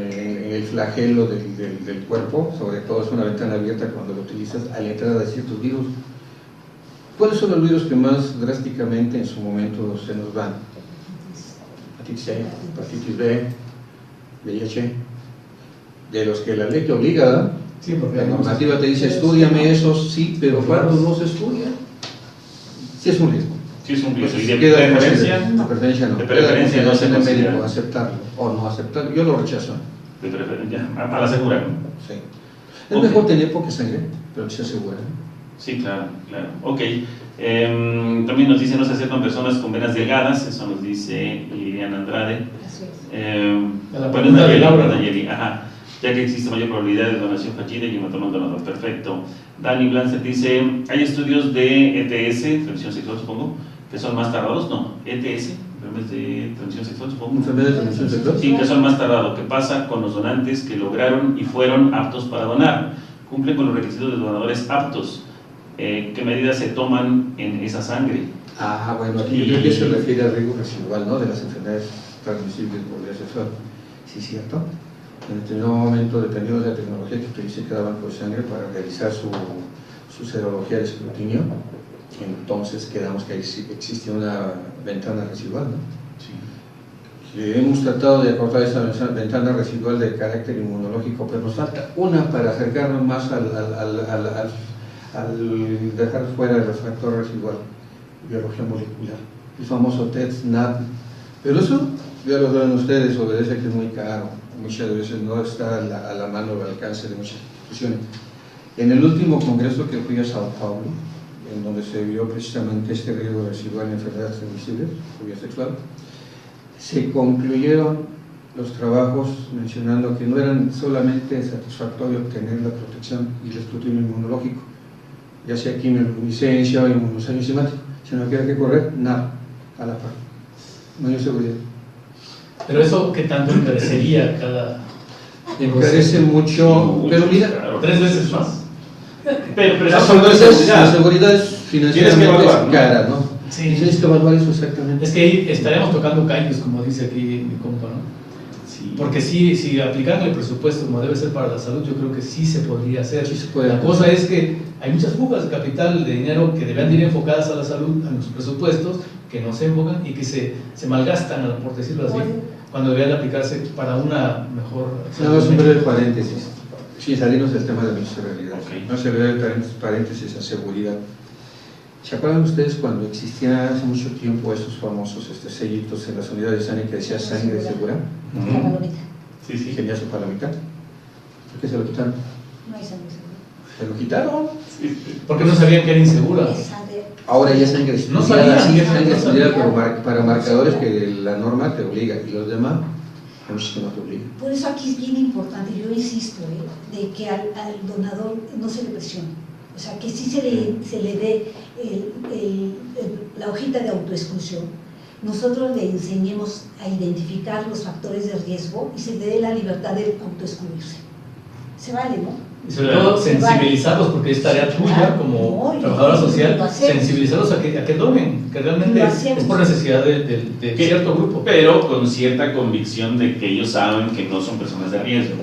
el flagelo del cuerpo, sobre todo es una ventana abierta cuando lo utilizas a la entrada de ciertos virus. ¿Cuáles son los virus que más drásticamente en su momento se nos van? Hepatitis C, hepatitis B, VIH, de los que la ley te obliga, ¿verdad? Sí, porque La normativa te dice, estúdiame esos, sí, pero ¿cuántos no se estudian? Sí es un riesgo. Sí, es un riesgo. ¿Y de Queda preferencia? De preferencia no. De preferencia no se en el considera. médico aceptarlo o no aceptarlo. Yo lo rechazo. De preferencia, a la segura, ¿no? Sí. Es Ok. mejor tener poca sangre, pero que se asegura. Sí, claro, claro. Ok. También nos dice, no se aceptan personas con venas delgadas, eso nos dice Liliana Andrade. Así es. A la Bueno, pregunta de Laura, ¿no? Nayeli, ajá. Ya que existe mayor probabilidad de donación fallida y hematoma donador. Perfecto. Dani Blancer dice, ¿hay estudios de ETS, transmisión sexual supongo, que son más tardados? No, ETS, enfermedades de transmisión sexual supongo. ¿Enfermedad de transmisión sexual? Sí, que son más tardados. ¿Qué pasa con los donantes que lograron y fueron aptos para donar? Cumplen con los requisitos de donadores aptos. ¿Qué medidas se toman en esa sangre? Ah, bueno, aquí yo creo que se refiere al riesgo residual, ¿no? De las enfermedades transmisibles por vía sexual. Sí, cierto. En determinado momento, dependiendo de la tecnología que utilice cada banco de sangre para realizar su serología de escrutinio, entonces quedamos que ahí sí existe una ventana residual, ¿no? Sí. Hemos tratado de acortar esa ventana residual de carácter inmunológico, pero nos falta una para acercarnos más al dejar fuera el factor residual, biología molecular, el famoso TET-NAT. Pero eso, ya lo saben ustedes, obedece que es muy caro, muchas veces no está a la mano o al alcance de muchas instituciones. En el último congreso que fui a Sao Paulo, en donde se vio precisamente este riesgo residual en enfermedades transmisibles, fobia sexual, se concluyeron los trabajos mencionando que no eran solamente satisfactorio obtener la protección y el escrutinio inmunológico, ya sea quimioluminiscencia o inmunohistoquímica, sino que hay que correr nada a la par, no hay seguridad. Pero eso, ¿qué tanto encarecería cada...? Encarece mucho, pero mira, claro. 3 veces más. Pero la eso es seguridad es financieramente evaluar, ¿no? cara, ¿no? Sí. Tienes que evaluar eso exactamente. Es que ahí estaríamos tocando callos, como dice aquí mi compa, ¿no? Sí. Porque si aplicando el presupuesto como debe ser para la salud, yo creo que sí se podría hacer. Sí se puede La hacer. cosa es que hay muchas fugas de capital, de dinero que deben ir enfocadas a la salud, a los presupuestos, que no se enfocan y que se malgastan, por decirlo así, cuando deberían aplicarse para una mejor Nada más un breve paréntesis, sin salirnos del tema de nuestra realidad. Ok. No se breve paréntesis a seguridad. ¿Se acuerdan ustedes cuando existían hace mucho tiempo esos famosos sellitos en las unidades de sangre que decía sangre segura? La palomita. Sí, Y sí. tenía su palomita. ¿Por qué se lo quitaron? No hay sangre segura. Se lo quitaron. porque no sabían que era insegura. Es sangre. Ahora ya es sangre No estudiada, sabían, sí, sangre no estudiada, sabían. pero para marcadores que la norma te obliga y los demás, hay muchos que no te obligan. Por eso aquí es bien importante, yo insisto, de que al donador no se le presione. O sea, que sí se le dé la hojita de autoexclusión. Nosotros le enseñemos a identificar los factores de riesgo y se le dé la libertad de autoexcluirse. Se vale, ¿no? Y sobre todo sensibilizarlos, porque es tarea tuya como No, trabajadora social, lo hacemos. sensibilizarlos a que tomen, que realmente Lo hacemos. es por necesidad de cierto grupo. Pero con cierta convicción de que ellos saben que no son personas de riesgo.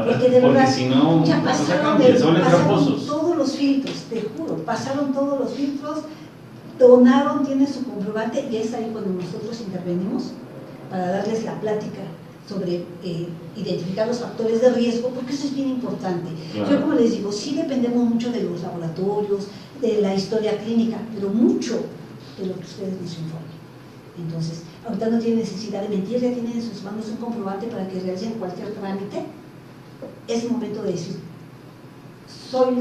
Porque de verdad, si no, ya la cosa pasaron, cambia, se van a entrar pasaron pozos. todos los filtros, te juro, pasaron todos los filtros, donaron, tienen su comprobante y es ahí cuando nosotros intervenimos para darles la plática sobre identificar los factores de riesgo, porque eso es bien importante. Claro. Yo como les digo, sí dependemos mucho de los laboratorios, de la historia clínica, pero mucho de lo que ustedes nos informen. Entonces, ahorita no tienen necesidad de mentir, ya tienen en sus manos un comprobante para que realicen cualquier trámite. Es el momento de decir,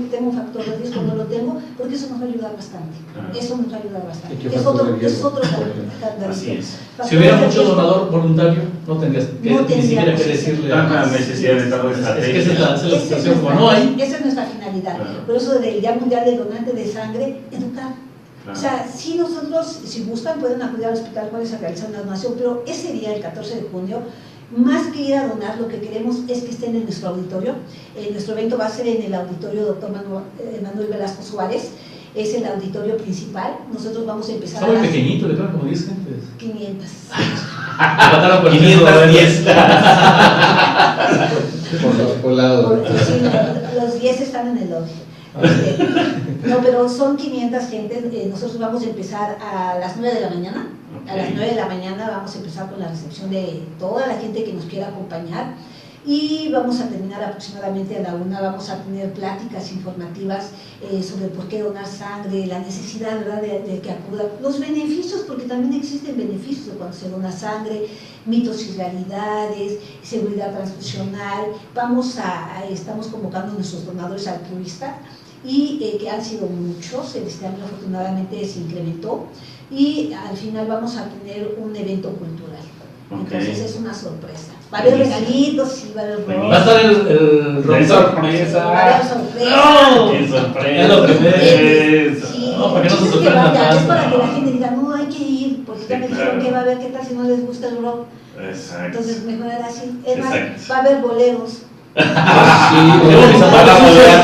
tengo un factor de riesgo, no lo tengo, porque eso nos va a ayudar bastante. Claro. Eso nos va a ayudar bastante. ¿Y qué Es factor otro, de riesgo? es otro Así es. Si hubiera mucho donador voluntario, no tendrías que, No ni siquiera que tendríamos decirle. Tanta necesidad de estar de Es que estrategia. esa es la situación, como no hay. Esa es nuestra finalidad. Claro. Por eso del Día Mundial del Donante de Sangre, educar. Claro. O sea, si nosotros, si gustan, pueden acudir al hospital cuando se realiza una donación, pero ese día, el 14 de junio, más que ir a donar, lo que queremos es que estén en nuestro auditorio. Nuestro evento va a ser en el auditorio Dr. Manuel Velasco Suárez, es el auditorio principal. Nosotros vamos a empezar Está muy a las pequeñito, le caben como 10 gentes. 500. Mataron por 510. Por los colados. Sí, los 10 están en el lobby. No, pero son 500 gentes. Nosotros vamos a empezar a las 9 de la mañana. A las 9 de la mañana vamos a empezar con la recepción de toda la gente que nos quiera acompañar y vamos a terminar aproximadamente a la 1. Vamos a tener pláticas informativas sobre por qué donar sangre, la necesidad, ¿verdad?, de que acudan, los beneficios, porque también existen beneficios cuando se dona sangre, mitos y realidades, seguridad transfusional. Estamos convocando a nuestros donadores altruistas y que han sido muchos. Este año afortunadamente se incrementó y al final vamos a tener un evento cultural. Entonces es una sorpresa. Va a haber regalitos, sí, va a haber Va a estar el ¡Qué sorpresa! Va a haber sorpresa. ¡No! ¡Qué sorpresa! Es lo primero. Sí, No, para que no se el chiste es sorprendan vayan, es tanto. para que la gente diga, no, hay que ir, porque ya Sí, me dijeron claro. que va a haber, qué tal si no les gusta el rock. Exacto. Entonces mejor era así. Es más, Exacto. va a haber boleros. Llevo mis Van a zapatos volar.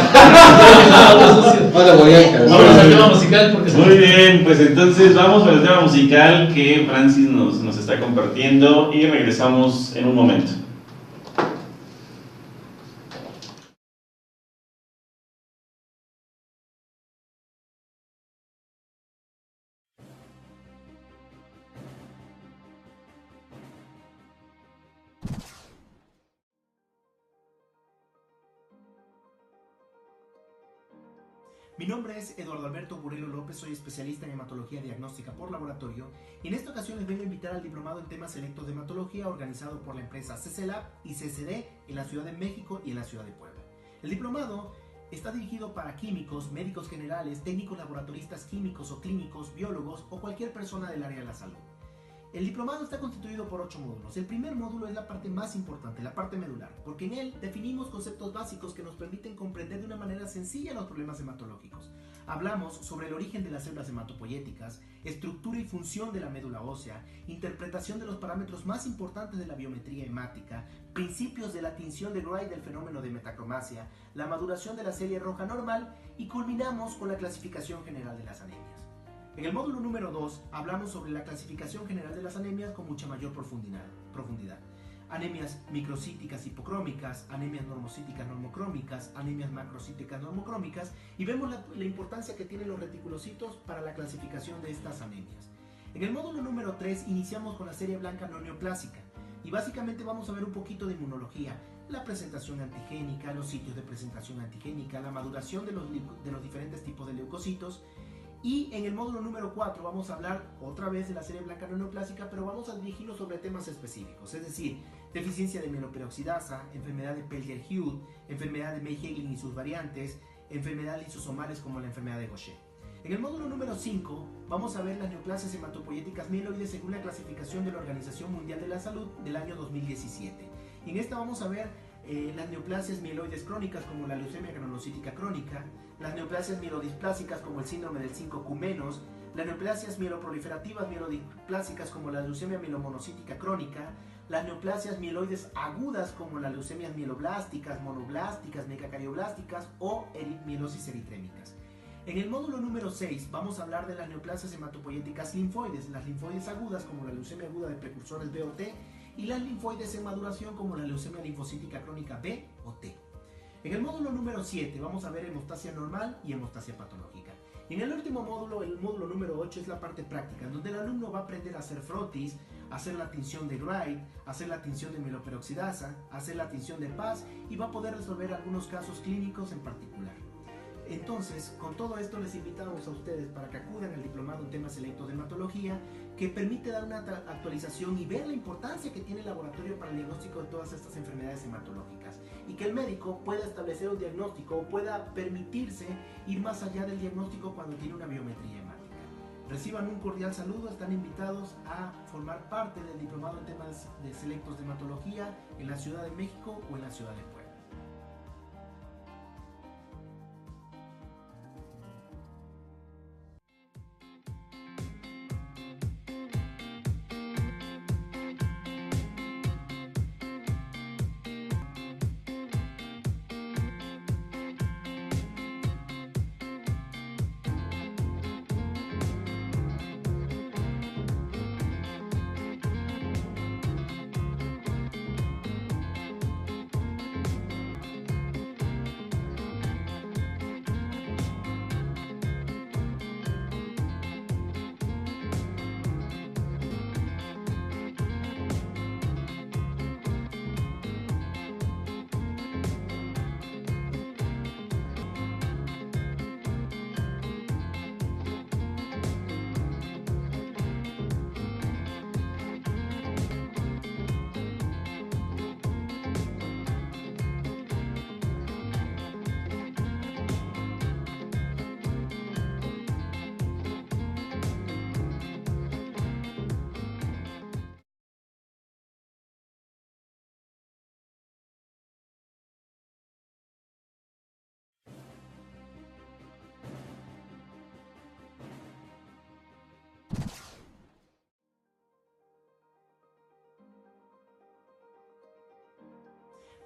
sucios. Ahora voy a Vámonos al tema musical porque Muy bien, pues entonces vamos con el tema musical que Francis nos está compartiendo y regresamos en un momento. Mi nombre es Eduardo Alberto Burelo López, soy especialista en hematología diagnóstica por laboratorio y en esta ocasión les vengo a invitar al diplomado en temas selectos de hematología organizado por la empresa CCLab y CCD en la Ciudad de México y en la Ciudad de Puebla. El diplomado está dirigido para químicos, médicos generales, técnicos laboratoristas químicos o clínicos, biólogos o cualquier persona del área de la salud. El diplomado está constituido por 8 módulos. El primer módulo es la parte más importante, la parte medular, porque en él definimos conceptos básicos que nos permiten comprender de una manera sencilla los problemas hematológicos. Hablamos sobre el origen de las células hematopoyéticas, estructura y función de la médula ósea, interpretación de los parámetros más importantes de la biometría hemática, principios de la tinción de Wright del fenómeno de metacromasia, la maduración de la serie roja normal y culminamos con la clasificación general de las anemias. En el módulo número 2 hablamos sobre la clasificación general de las anemias con mucha mayor profundidad. Anemias microcíticas hipocrómicas, anemias normocíticas normocrómicas, anemias macrocíticas normocrómicas y vemos la importancia que tienen los reticulocitos para la clasificación de estas anemias. En el módulo número 3 iniciamos con la serie blanca no neoplásica y básicamente vamos a ver un poquito de inmunología, la presentación antigénica, los sitios de presentación antigénica, la maduración de los diferentes tipos de leucocitos. Y en el módulo número 4 vamos a hablar otra vez de la serie blanca no neoplásica, pero vamos a dirigirnos sobre temas específicos, es decir, deficiencia de mieloperoxidasa, enfermedad de Peltier-Hughes, enfermedad de May-Hegling y sus variantes, enfermedades lisosomales como la enfermedad de Gaucher. En el módulo número 5 vamos a ver las neoplasias hematopoyéticas mieloides según la clasificación de la Organización Mundial de la Salud del año 2017. Y en esta vamos a ver las neoplasias mieloides crónicas como la leucemia granulocítica crónica, las neoplasias mielodisplásicas como el síndrome del 5Q-, las neoplasias mieloproliferativas mielodisplásicas como la leucemia mielomonocítica crónica, las neoplasias mieloides agudas como las leucemias mieloblásticas, monoblásticas, megacarioblásticas o mielosis eritrémicas. En el módulo número 6 vamos a hablar de las neoplasias hematopoyéticas linfoides, las linfoides agudas como la leucemia aguda de precursores B o T y las linfoides en maduración como la leucemia linfocítica crónica B o T. En el módulo número 7 vamos a ver hemostasia normal y hemostasia patológica. Y en el último módulo, el módulo número 8, es la parte práctica, donde el alumno va a aprender a hacer frotis, a hacer la tinción de Wright, a hacer la tinción de mieloperoxidasa, a hacer la tinción de Paz y va a poder resolver algunos casos clínicos en particular. Entonces, con todo esto les invitamos a ustedes para que acudan al diplomado en temas selectos de hematología, que permite dar una actualización y ver la importancia que tiene el laboratorio para el diagnóstico de todas estas enfermedades hematológicas y que el médico pueda establecer un diagnóstico o pueda permitirse ir más allá del diagnóstico cuando tiene una biometría hemática. Reciban un cordial saludo, están invitados a formar parte del diplomado en temas selectos de hematología en la Ciudad de México o en la Ciudad de Puebla.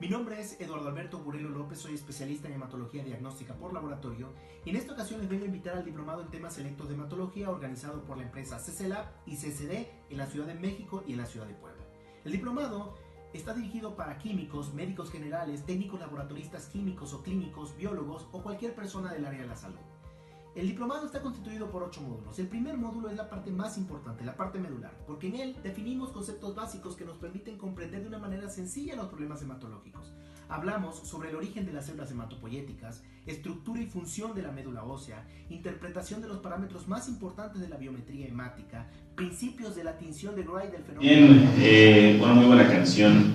Mi nombre es Eduardo Alberto Burelo López, soy especialista en hematología diagnóstica por laboratorio y en esta ocasión les vengo a invitar al diplomado en temas selectos de hematología organizado por la empresa CCLab y CCD en la Ciudad de México y en la Ciudad de Puebla. El diplomado está dirigido para químicos, médicos generales, técnicos laboratoristas químicos o clínicos, biólogos o cualquier persona del área de la salud. El diplomado está constituido por 8 módulos. El primer módulo es la parte más importante, la parte medular, porque en él definimos conceptos básicos que nos permiten comprender de una manera sencilla los problemas hematológicos. Hablamos sobre el origen de las células hematopoyéticas, estructura y función de la médula ósea, interpretación de los parámetros más importantes de la biometría hemática, principios de la tinción de Gray del fenómeno. Bien, una muy buena canción.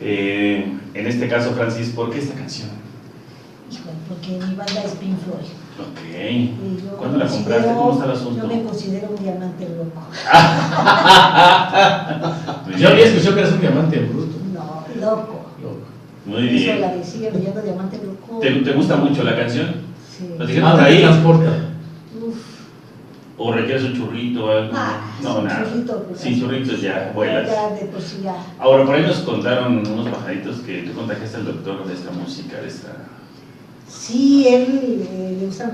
En este caso, Francis, ¿por qué esta canción? Híjole, porque mi banda es Pink Floyd. Ok. ¿Cuándo la compraste? ¿Cómo está el asunto? Yo me considero un diamante loco. Yo había escuchado que eres un diamante bruto. No, loco. Muy Eso bien. la decía, me llamo diamante loco. ¿Te gusta mucho la canción? Sí. ¿Lo dijeron por ¿Te ahí? transporta? Uf. ¿O requieres un churrito o algo? No, sin nada. churrito, pues, Sin churritos ya vuelas. Ya de por sí ya. Ahora, por ahí nos contaron unos pajaritos que tú contagiaste al doctor de esta música, de esta... Sí, él le gustan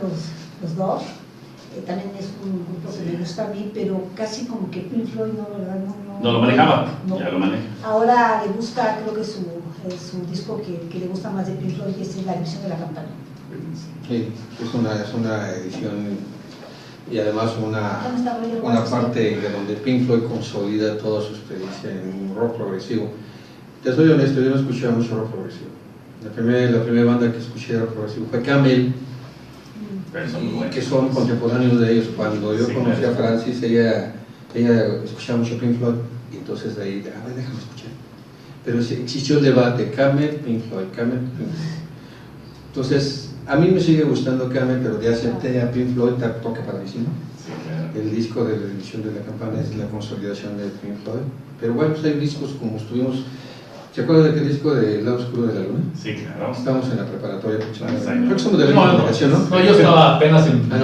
los dos. También es un grupo que me gusta a mí, pero casi como que Pink Floyd no, ¿verdad? No lo manejaba, no. ya lo maneja. Ahora le gusta, creo que su disco que le gusta más de Pink Floyd es La División de la Campana. Sí, es una edición y además una parte de donde Pink Floyd consolida toda su experiencia en un rock progresivo. Te soy honesto, yo no escuché mucho rock progresivo. La primera banda que escuché de rock progresivo fue Camel, que son contemporáneos de ellos. Cuando yo conocí a Francis, ella escuchaba mucho Pink Floyd, y entonces de ahí, a ver, déjame escuchar. Pero existió el debate, Camel, Pink Floyd, Camel, Pink Floyd. Entonces, a mí me sigue gustando Camel, pero ya acepté a Pink Floyd, toca padrísimo. Sí, claro. El disco de la edición de la campana es la consolidación de Pink Floyd. Pero bueno, pues hay discos como estuvimos. ¿Se acuerdan de aquel disco de El lado oscuro de la luna? Sí, claro. Estábamos en la preparatoria. Exacto. Creo que somos de la misma generación, ¿no? No, yo estaba apenas en... Ah,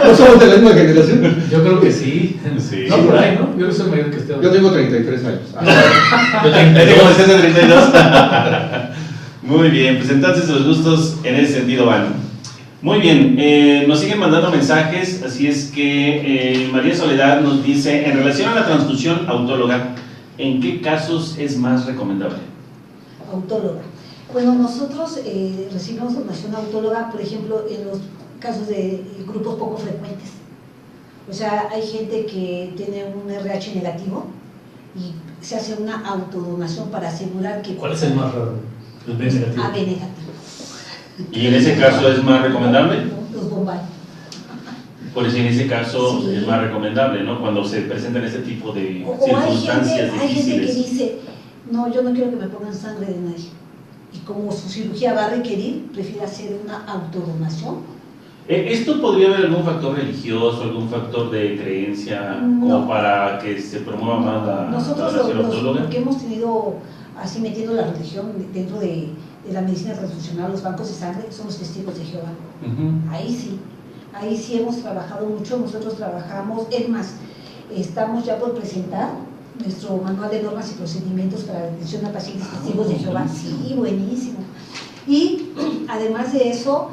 no somos de la misma generación. Yo creo que sí. Sí. No, por ahí, ¿no? Yo soy mayor que usted. Yo tengo 33 años. Yo tengo- Ahí tengo 32. Muy bien, pues entonces los gustos en ese sentido van. Muy bien, nos siguen mandando mensajes, así es que María Soledad nos dice, en relación a la transfusión autóloga, ¿en qué casos es más recomendable? Autóloga. Bueno, nosotros recibimos donación autóloga, por ejemplo, en los casos de grupos poco frecuentes. O sea, hay gente que tiene un RH negativo y se hace una autodonación para asegurar que... ¿Cuál es el más raro? El B negativo. AB negativo. ¿Y en ese caso es más recomendable? Los Bombay. Por eso en ese caso Sí. es más recomendable, ¿no? Cuando se presentan este tipo de O circunstancias hay gente que difíciles. dice, no, yo no quiero que me pongan sangre de nadie. Y como su cirugía va a requerir, prefiere hacer una autodonación. ¿Esto podría haber algún factor religioso, algún factor de creencia, como No. para que se promueva más la Nosotros donación autóloga? lo que hemos tenido así metiendo la religión dentro de la medicina transfusional, los bancos de sangre, son los testigos de Jehová. Ujú. Ahí sí hemos trabajado mucho, nosotros trabajamos, es más, estamos ya por presentar nuestro manual de normas y procedimientos para la atención a pacientes testigos de Jehová. Sí, buenísimo. Y además de eso,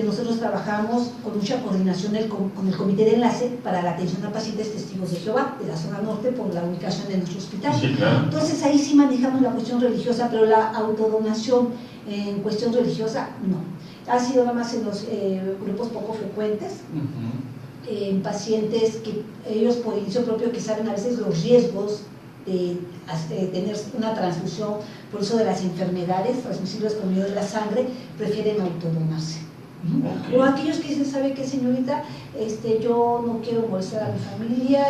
nosotros trabajamos con mucha coordinación con el comité de enlace para la atención a pacientes testigos de Jehová de la zona norte por la ubicación de nuestro hospital. Sí, claro. Entonces ahí sí manejamos la cuestión religiosa, pero la autodonación en cuestión religiosa no. Ha sido nada más en los grupos poco frecuentes, Ujú. en pacientes que ellos por inicio propio que saben a veces los riesgos de tener una transfusión por eso de las enfermedades transmisibles por medio de la sangre, prefieren autodonarse. Ok. O aquellos que dicen, ¿sabe qué, señorita? Yo no quiero molestar a mi familia,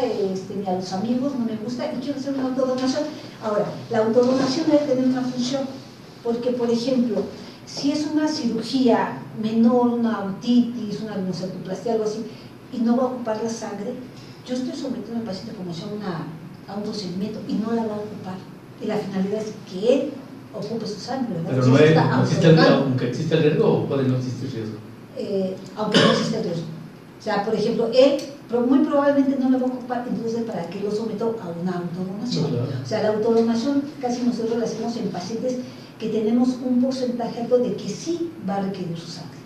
ni a los amigos, no me gusta y quiero hacer una autodonación. Ahora, la autodonación debe tener una función, porque, por ejemplo, si es una cirugía menor, una autitis, una rinocentoplastia, algo así, y no va a ocupar la sangre, yo estoy sometiendo al paciente como si a un procedimiento y no la va a ocupar. Y la finalidad es que él ocupe su sangre, ¿verdad? Pero Entonces, no, está no existe el riesgo, autodonando. aunque existe el riesgo o puede no existir riesgo. Aunque no existe el riesgo. O sea, por ejemplo, él muy probablemente no la va a ocupar, entonces ¿para qué lo someto a una autodonación? No, claro. O sea, la autodonación casi nosotros la hacemos en pacientes que tenemos un porcentaje alto de que sí va a requerir su sangre.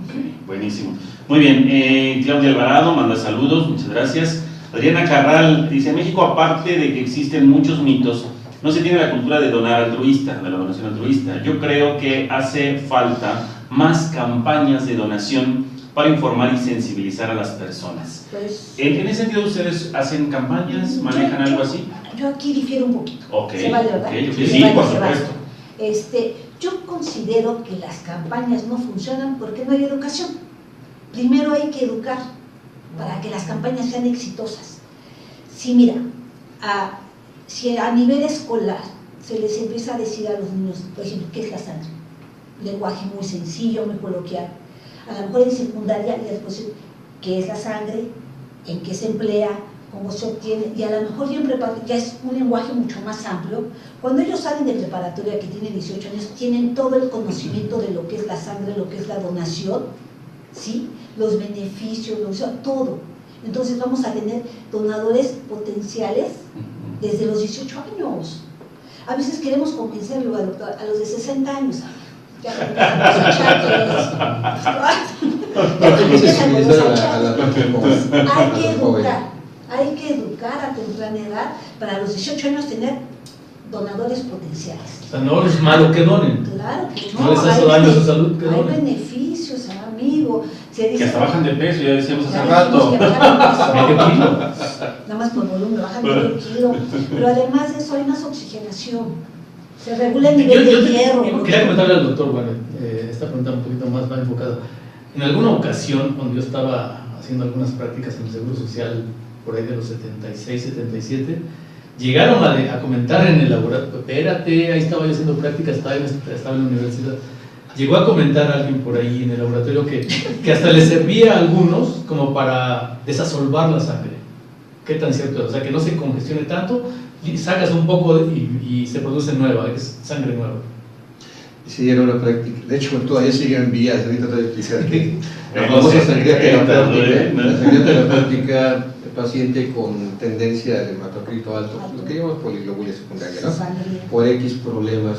Ok, buenísimo. Muy bien, Claudia Alvarado manda saludos, muchas gracias. Adriana Carral dice, en México, aparte de que existen muchos mitos, no se tiene la cultura de donar altruista, de la donación altruista. Yo creo que hace falta más campañas de donación para informar y sensibilizar a las personas. Pues, En ese sentido, ¿ustedes hacen campañas, manejan algo así? Yo aquí difiero un poquito. Ok, ¿Se vale, verdad? ok, Se sí, vale, por se vale. supuesto. Yo considero que las campañas no funcionan porque no hay educación. Primero hay que educar para que las campañas sean exitosas. Si mira, si a nivel escolar se les empieza a decir a los niños, por ejemplo, ¿qué es la sangre? Lenguaje muy sencillo, muy coloquial. A lo mejor en secundaria ya les puedo decir qué es la sangre, en qué se emplea, cómo se obtiene, y a lo mejor ya en preparatoria ya es un lenguaje mucho más amplio. Cuando ellos salen de preparatoria, que tienen 18 años, tienen todo el conocimiento de lo que es la sangre, lo que es la donación, ¿sí? Los beneficios, todo. Entonces vamos a tener donadores potenciales desde los 18 años. A veces queremos convencerlo a los de 60 años. Ya empezamos a hay que educar a temprana edad para a los 18 años tener donadores potenciales. O sea, no es malo que donen. Claro que no. No les hace daño a su salud que hay donen. beneficios, amigo. Se dice, Que hasta bajan de peso, ya decíamos hace ya rato. dijimos que bajan de Medio peso. kilo. Nada más por volumen, bajan medio kilo. Pero además de eso hay más oxigenación. Se regula el nivel de hierro. Yo quería comentarle al doctor, bueno, esta pregunta un poquito más enfocada. En alguna ocasión, cuando yo estaba haciendo algunas prácticas en el Seguro Social, por ahí de los 76, 77, llegaron a comentar en el laboratorio, espérate, ahí estaba yo haciendo prácticas, estaba en la universidad. Llegó a comentar alguien por ahí en el laboratorio que hasta le servía a algunos como para desasolvar la sangre. ¿Qué tan cierto es? O sea, que no se congestione tanto, y sacas un poco y se produce nueva, es sangre nueva. Sí, era una práctica. De hecho, todavía siguen en vías. Ahorita te voy a explicar que la No famosa sé, sangría terapéutica, ¿no? la sangría terapéutica de paciente con tendencia al hematocrito alto, lo que llamamos poliglobulia secundaria, ¿no? Sangría. Por X problemas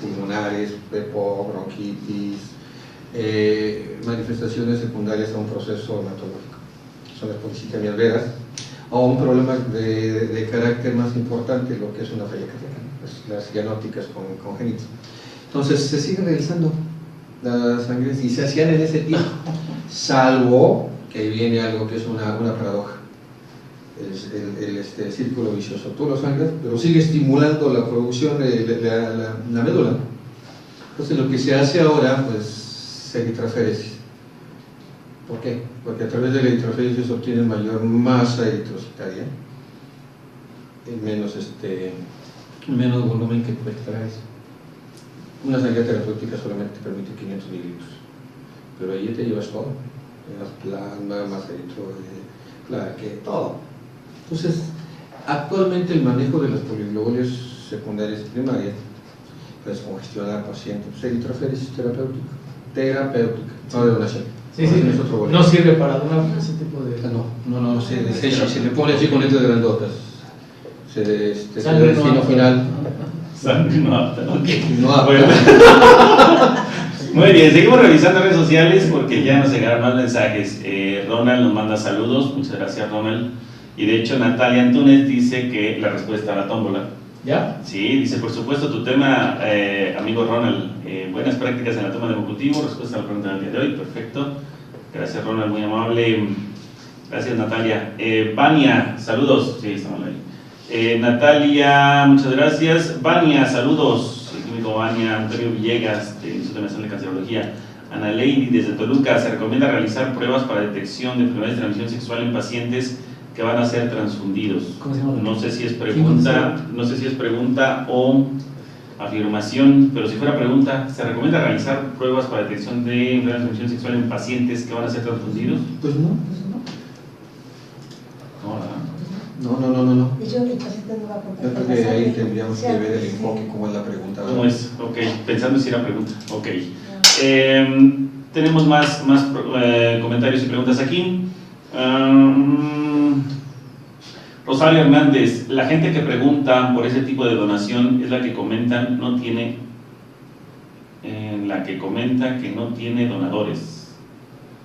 pulmonares, EPO, bronquitis, manifestaciones secundarias a un proceso hematológico, son las policitemias veras, o un problema de carácter más importante, lo que es una falla cardíaca, pues las cianóticas congénitas. Entonces se siguen realizando las sangres y se hacían en ese tiempo, salvo que ahí viene algo que es una paradoja, el círculo vicioso. Tú lo sangras, pero sigue estimulando la producción de la médula. Entonces lo que se hace ahora, pues, es eritroferesis. ¿Por qué? Porque a través de la eritroferesis se obtiene mayor masa eritrocitaria y menos volumen que puede extraer. Una sangría terapéutica solamente permite 500 mililitros, pero ahí te llevas todo, llevas plasma, masa plaque, todo. Entonces, actualmente el manejo de las poliglobulias secundarias y primarias es congestionar pacientes, pues, eritroferesis terapéutica, no de donación. Sí, sí, no sirve para donar ese tipo de... No, se desecha, se le pone así con letras grandotas. Se Sangre destino no apta. final. Sangre no apta, ok. No apta. Bueno. Muy bien, seguimos revisando redes sociales porque ya nos llegaron más mensajes. Ronald nos manda saludos, muchas gracias Ronald. Y de hecho Natalia Antunes dice que la respuesta a la tómbola. ¿Ya? Sí, dice, por supuesto, tu tema, amigo Ronald, buenas prácticas en la toma de ejecutivo, respuesta a la pregunta del día de hoy, perfecto. Gracias Ronald, muy amable. Gracias Natalia. Vania, saludos. Sí, estamos ahí. Natalia, muchas gracias. Vania, saludos. El químico Vania, Antonio Villegas, de Instituto Nacional de Cancerología. Ana Lady, desde Toluca, se recomienda realizar pruebas para detección de enfermedades de transmisión sexual en pacientes que van a ser transfundidos. ¿Cómo se llama? No sé si es pregunta o afirmación, pero si fuera pregunta, ¿se recomienda realizar pruebas para detección de enfermedades de transmisión sexual en pacientes que van a ser transfundidos? Pues no. No, ¿verdad? No. De hecho, el paciente no va a Yo contestar. creo que ahí tendríamos que ver el enfoque, cómo es la pregunta. ¿verdad? ¿Cómo es? Ok, pensando si era pregunta. Ok. Tenemos más comentarios y preguntas aquí. Rosario Hernández, la gente que pregunta por ese tipo de donación es la que comentan no tiene, la que comenta que no tiene donadores.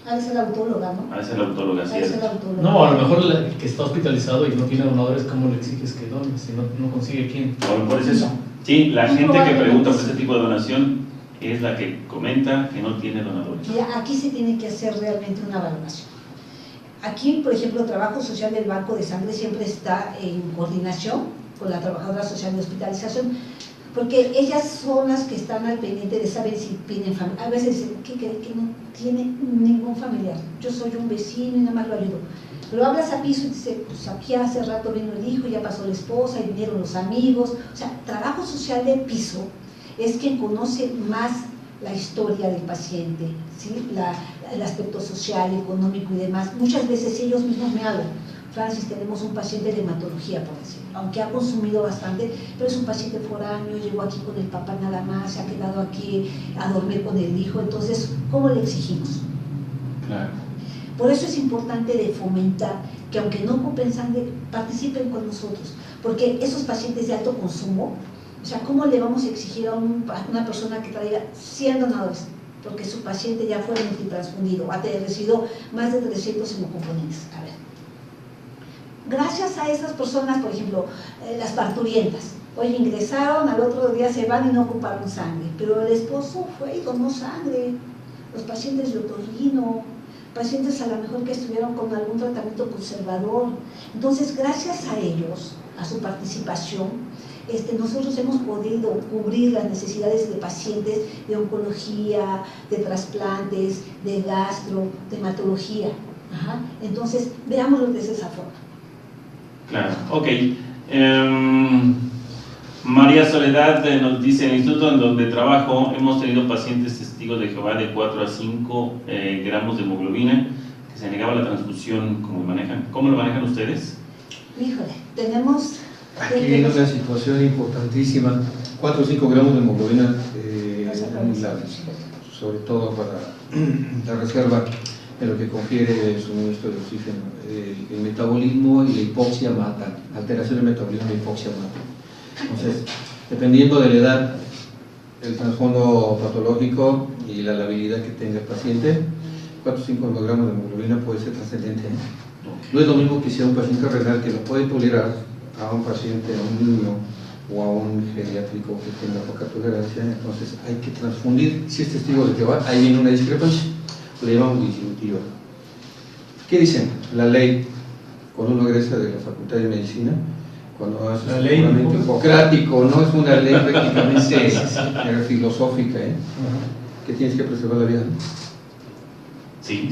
Ah, es la autóloga, ¿no? A esa es la autóloga, Ah, ¿sí? es la autóloga. No, a lo mejor el que está hospitalizado y no tiene donadores, ¿cómo le exiges que done? Si no consigue quién. A lo mejor es eso. Sí, la gente que pregunta por ese tipo de donación es la que comenta que no tiene donadores. Mira, aquí se tiene que hacer realmente una valoración. Aquí, por ejemplo, el trabajo social del banco de sangre siempre está en coordinación con la trabajadora social de hospitalización, porque ellas son las que están al pendiente de saber si tienen familia. A veces dicen, ¿qué cree? Que no tiene ningún familiar. Yo soy un vecino y nada más lo ayudo. Pero hablas a piso y dice, pues aquí hace rato vino el hijo, ya pasó la esposa y vinieron los amigos. O sea, trabajo social de piso es quien conoce más la historia del paciente, ¿sí? El aspecto social, económico y demás. Muchas veces ellos mismos me hablan. Francis, tenemos un paciente de hematología, por decirlo, aunque ha consumido bastante, pero es un paciente foráneo, llegó aquí con el papá nada más, se ha quedado aquí a dormir con el hijo, entonces, ¿cómo le exigimos? Claro. Por eso es importante de fomentar que aunque no ocupen sangre, participen con nosotros, porque esos pacientes de alto consumo, o sea, ¿cómo le vamos a exigir a una persona que traiga 100 donadores? Porque su paciente ya fue multitransfundido, ha recibido más de 300 hemocomponentes. A ver, gracias a esas personas, por ejemplo, las parturientas, hoy ingresaron, al otro día se van y no ocuparon sangre, pero el esposo fue y donó sangre. Los pacientes de otorrino, pacientes a lo mejor que estuvieron con algún tratamiento conservador. Entonces, gracias a ellos, a su participación, nosotros hemos podido cubrir las necesidades de pacientes de oncología, de trasplantes, de gastro, de hematología. Ajá. Entonces, veámoslo desde esa forma. Claro, ok. María Soledad nos dice, en el instituto en donde trabajo hemos tenido pacientes testigos de Jehová de 4 a 5 gramos de hemoglobina, que se negaba la transfusión. ¿Cómo lo manejan ustedes? Híjole, tenemos... Aquí viene una situación importantísima, 4 o 5 gramos de hemoglobina, sobre todo para la reserva en lo que confiere el suministro de oxígeno. El metabolismo y la hipoxia matan, alteración del metabolismo y la hipoxia matan. Entonces, dependiendo de la edad, el trasfondo patológico y la labilidad que tenga el paciente, 4 o 5 gramos de hemoglobina puede ser trascendente. No es lo mismo que sea un paciente renal que lo puede tolerar a un paciente, a un niño o a un geriátrico que tenga poca tolerancia. Entonces hay que transfundir. Si es testigo de Jehová, ahí viene una discrepancia, le llamamos disyuntiva. ¿Qué dicen? La ley, cuando uno egresa de la Facultad de Medicina, cuando hace la ley hipocrático, no es una ley prácticamente filosófica, que tienes que preservar la vida, ¿no? Sí.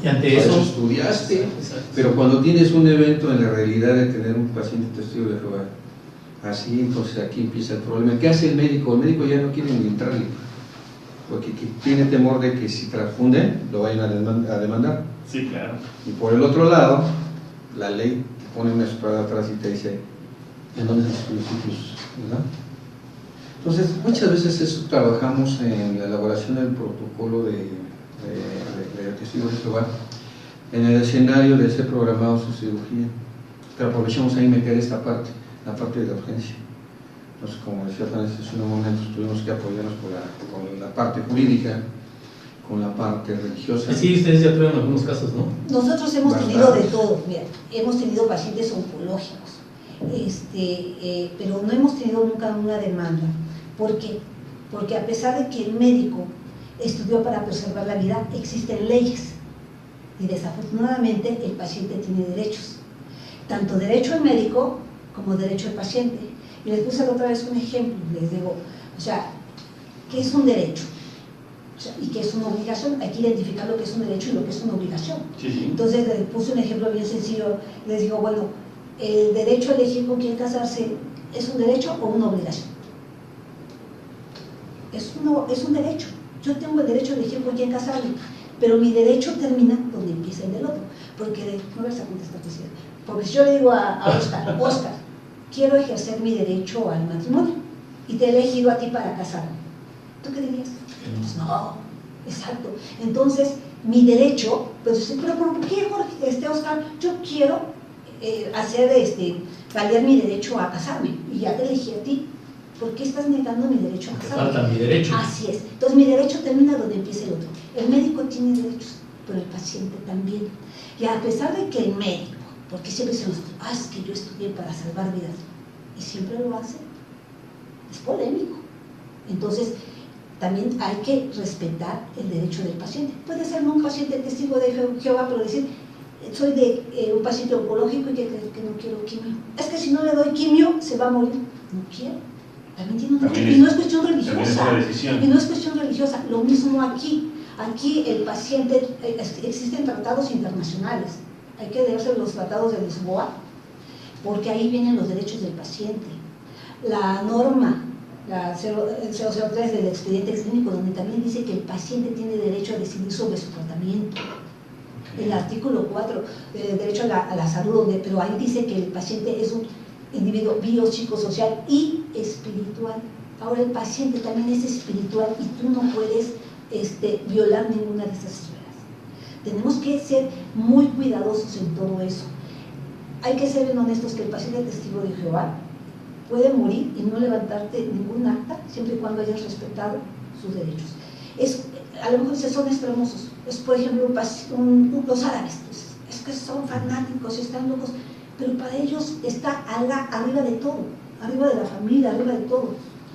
Y ante eso estudiaste, pero cuando tienes un evento en la realidad de tener un paciente testigo de Jehová, así, entonces aquí empieza el problema. ¿Qué hace el médico? El médico ya no quiere ni entrarle, porque tiene temor de que si transfunden lo vayan a demandar. Sí, claro. Y por el otro lado, la ley te pone una espada atrás y te dice, ¿en dónde están los ciclos? ¿Verdad? Entonces, muchas veces eso trabajamos en la elaboración del protocolo de testigos de Jehová, en el escenario de ser programado su cirugía, pero aprovechamos ahí meter esta parte, la parte de la urgencia. Entonces, como decía Francis en un momento, tuvimos que apoyarnos con la parte jurídica, con la parte religiosa. Sí, ustedes ya tuvieron algunos casos, ¿no? Nosotros hemos tenido de todo. Mira, hemos tenido pacientes oncológicos, pero no hemos tenido nunca una demanda. ¿Por qué? Porque a pesar de que el médico estudió para preservar la vida, existen leyes y desafortunadamente el paciente tiene derechos, tanto derecho al médico como derecho al paciente. Y les puse otra vez un ejemplo, les digo, o sea, ¿qué es un derecho? O sea, y qué es una obligación. Hay que identificar lo que es un derecho y lo que es una obligación. Sí. Entonces les puse un ejemplo bien sencillo, les digo, bueno, el derecho a elegir con quién casarse, ¿es un derecho o una obligación? Es un derecho. Yo tengo el derecho a elegir con quién casarme, pero mi derecho termina donde empieza el del otro. Porque, no vas a contestar, porque si yo le digo a Oscar, quiero ejercer mi derecho al matrimonio y te he elegido a ti para casarme, ¿tú qué dirías? Pues no, exacto. Entonces, mi derecho, pues, pero ¿por qué, Jorge, Oscar? Yo quiero valer mi derecho a casarme y ya te elegí a ti. ¿Por qué estás negando mi derecho a casarme? Falta mi derecho. Así es. Entonces mi derecho termina donde empieza el otro. El médico tiene derechos, pero el paciente también. Y a pesar de que el médico, porque siempre se nos dice, es que yo estudié para salvar vidas, y siempre lo hace, es polémico. Entonces, también hay que respetar el derecho del paciente. Puede ser no un paciente testigo de Jehová, pero decir, soy de un paciente oncológico y que no quiero quimio. Es que si no le doy quimio, se va a morir. No quiero. También tiene un derecho. Y no es cuestión religiosa. Y no es cuestión religiosa. Lo mismo aquí. Aquí el paciente, existen tratados internacionales. Hay que leerse los tratados de Lisboa, porque ahí vienen los derechos del paciente. La norma, la 003 del expediente clínico, donde también dice que el paciente tiene derecho a decidir sobre su tratamiento. El artículo 4, derecho a la salud, pero ahí dice que el paciente es un individuo biopsicosocial y espiritual. Ahora el paciente también es espiritual y tú no puedes violar ninguna de esas esferas. Tenemos que ser muy cuidadosos en todo eso. Hay que ser honestos que el paciente testigo de Jehová puede morir y no levantarte ningún acta siempre y cuando hayas respetado sus derechos. A lo mejor son extremosos. Es, por ejemplo, los árabes. Es que son fanáticos, están locos, pero para ellos está arriba de todo, arriba de la familia, arriba de todo.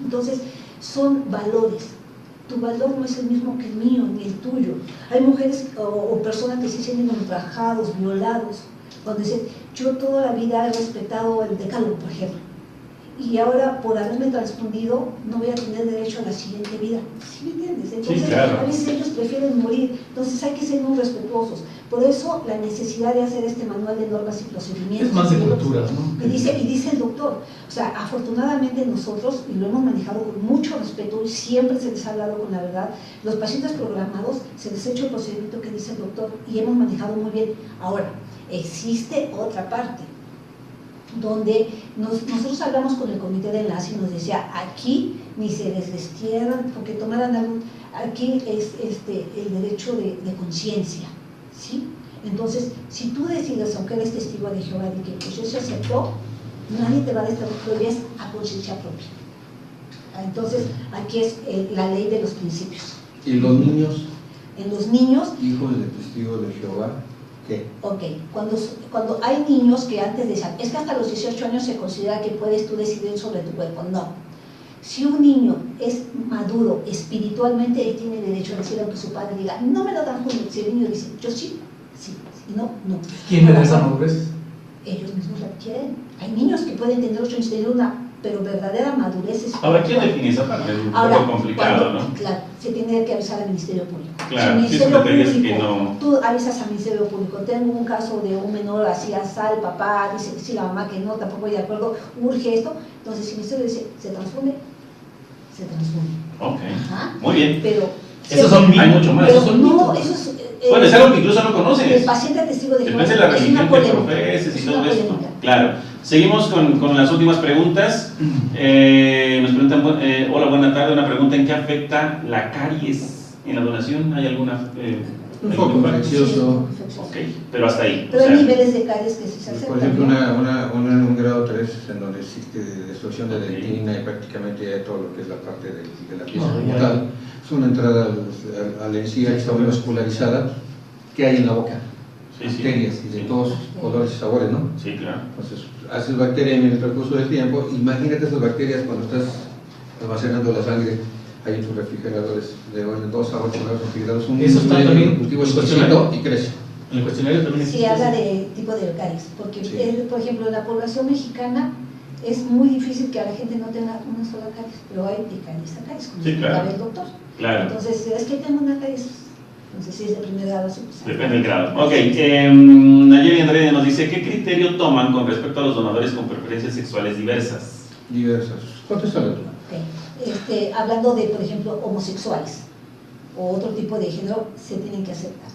Entonces, son valores. Tu valor no es el mismo que el mío, ni el tuyo. Hay mujeres o personas que se sienten ultrajados, violados, cuando dicen, yo toda la vida he respetado el decálogo, por ejemplo, y ahora por haberme transfundido no voy a tener derecho a la siguiente vida. ¿Sí me entiendes? Entonces, sí, claro. A veces ellos prefieren morir, entonces hay que ser muy respetuosos. Por eso la necesidad de hacer este manual de normas y procedimientos. Es más de cultura, ¿no? Y dice el doctor, o sea, afortunadamente nosotros, y lo hemos manejado con mucho respeto, y siempre se les ha hablado con la verdad, los pacientes programados se les ha hecho el procedimiento que dice el doctor, y hemos manejado muy bien. Ahora, existe otra parte, donde nosotros hablamos con el comité de enlace y nos decía, aquí ni se les destierran porque tomaran algún, aquí es el derecho de conciencia, ¿sí? Entonces, si tú decides, aunque eres testigo de Jehová, de que pues eso se aceptó, nadie te va a desterrar, pero ya es a conciencia propia. Entonces, aquí es la ley de los principios. ¿Y los niños? En los niños, hijos de testigos de Jehová, ¿qué? Ok, cuando hay niños que antes decían, es que hasta los 18 años se considera que puedes tú decidir sobre tu cuerpo. No. Si un niño es maduro espiritualmente, él tiene derecho a decir, aunque su padre diga, no me lo dan juntos. Si el niño dice, yo sí, sí, si no, no. ¿Quién le da esa madurez? Ellos mismos la adquieren. Hay niños que pueden tener 8 años, tener una pero verdadera madurez espiritual. Ahora, ¿quién define esa parte? Es un poco complicado, ¿no? Claro, se tiene que avisar al Ministerio Público. Claro, si el Ministerio Público, que no... tú avisas al Ministerio Público, tengo un caso de un menor así, el papá dice que sí, la mamá que no, tampoco voy de acuerdo, urge esto, entonces si el Ministerio dice, ¿se transfunde? Se transfunde. Ok, ajá. Muy bien. Pero esos son hay mucho más. Pero Esos son no, eso es... bueno, es algo que incluso no conoces. El paciente testigo de Jehová depende de la es una religión que polémica. profeses y todo esto. Polémica. Claro. Seguimos con las últimas preguntas. Nos preguntan, hola, buena tarde. Una pregunta: ¿en qué afecta la caries en la donación? ¿Hay alguna? Un poco infeccioso. Sí, Ok, pero hasta ahí. Pero o sea, hay niveles de caries que sí se aceptan. Por ejemplo, ¿no? un grado 3 en donde existe destrucción de dentina y prácticamente ya todo lo que es la parte de la pieza como tal. Es una entrada a la encía que está muy vascularizada que hay en la boca. Sí, Bacterias y de todos colores y sabores, ¿no? Sí, claro. Entonces, haces bacteria en el transcurso del tiempo. Imagínate esas bacterias cuando estás almacenando la sangre. Hay tus refrigeradores de orden 2 a 8 grados centígrados. Eso está también cultivo en el cuestionario. y crece. En el cuestionario también Sí, existe. habla de tipo de caries, porque Sí. por ejemplo en la población mexicana es muy difícil que a la gente no tenga una sola caries, pero hay de caries a caries, como Sí, claro. sabe el doctor. Claro. Entonces, es que tengo una caries, entonces si es de primer grado, sí, pues, Depende del grado. Ok, Nayeli Andrea nos dice, ¿qué criterio toman con respecto a los donadores con preferencias sexuales diversas? Diversas. Contéstalo tú. Ok. Hablando de, por ejemplo, homosexuales o otro tipo de género, se tienen que aceptar.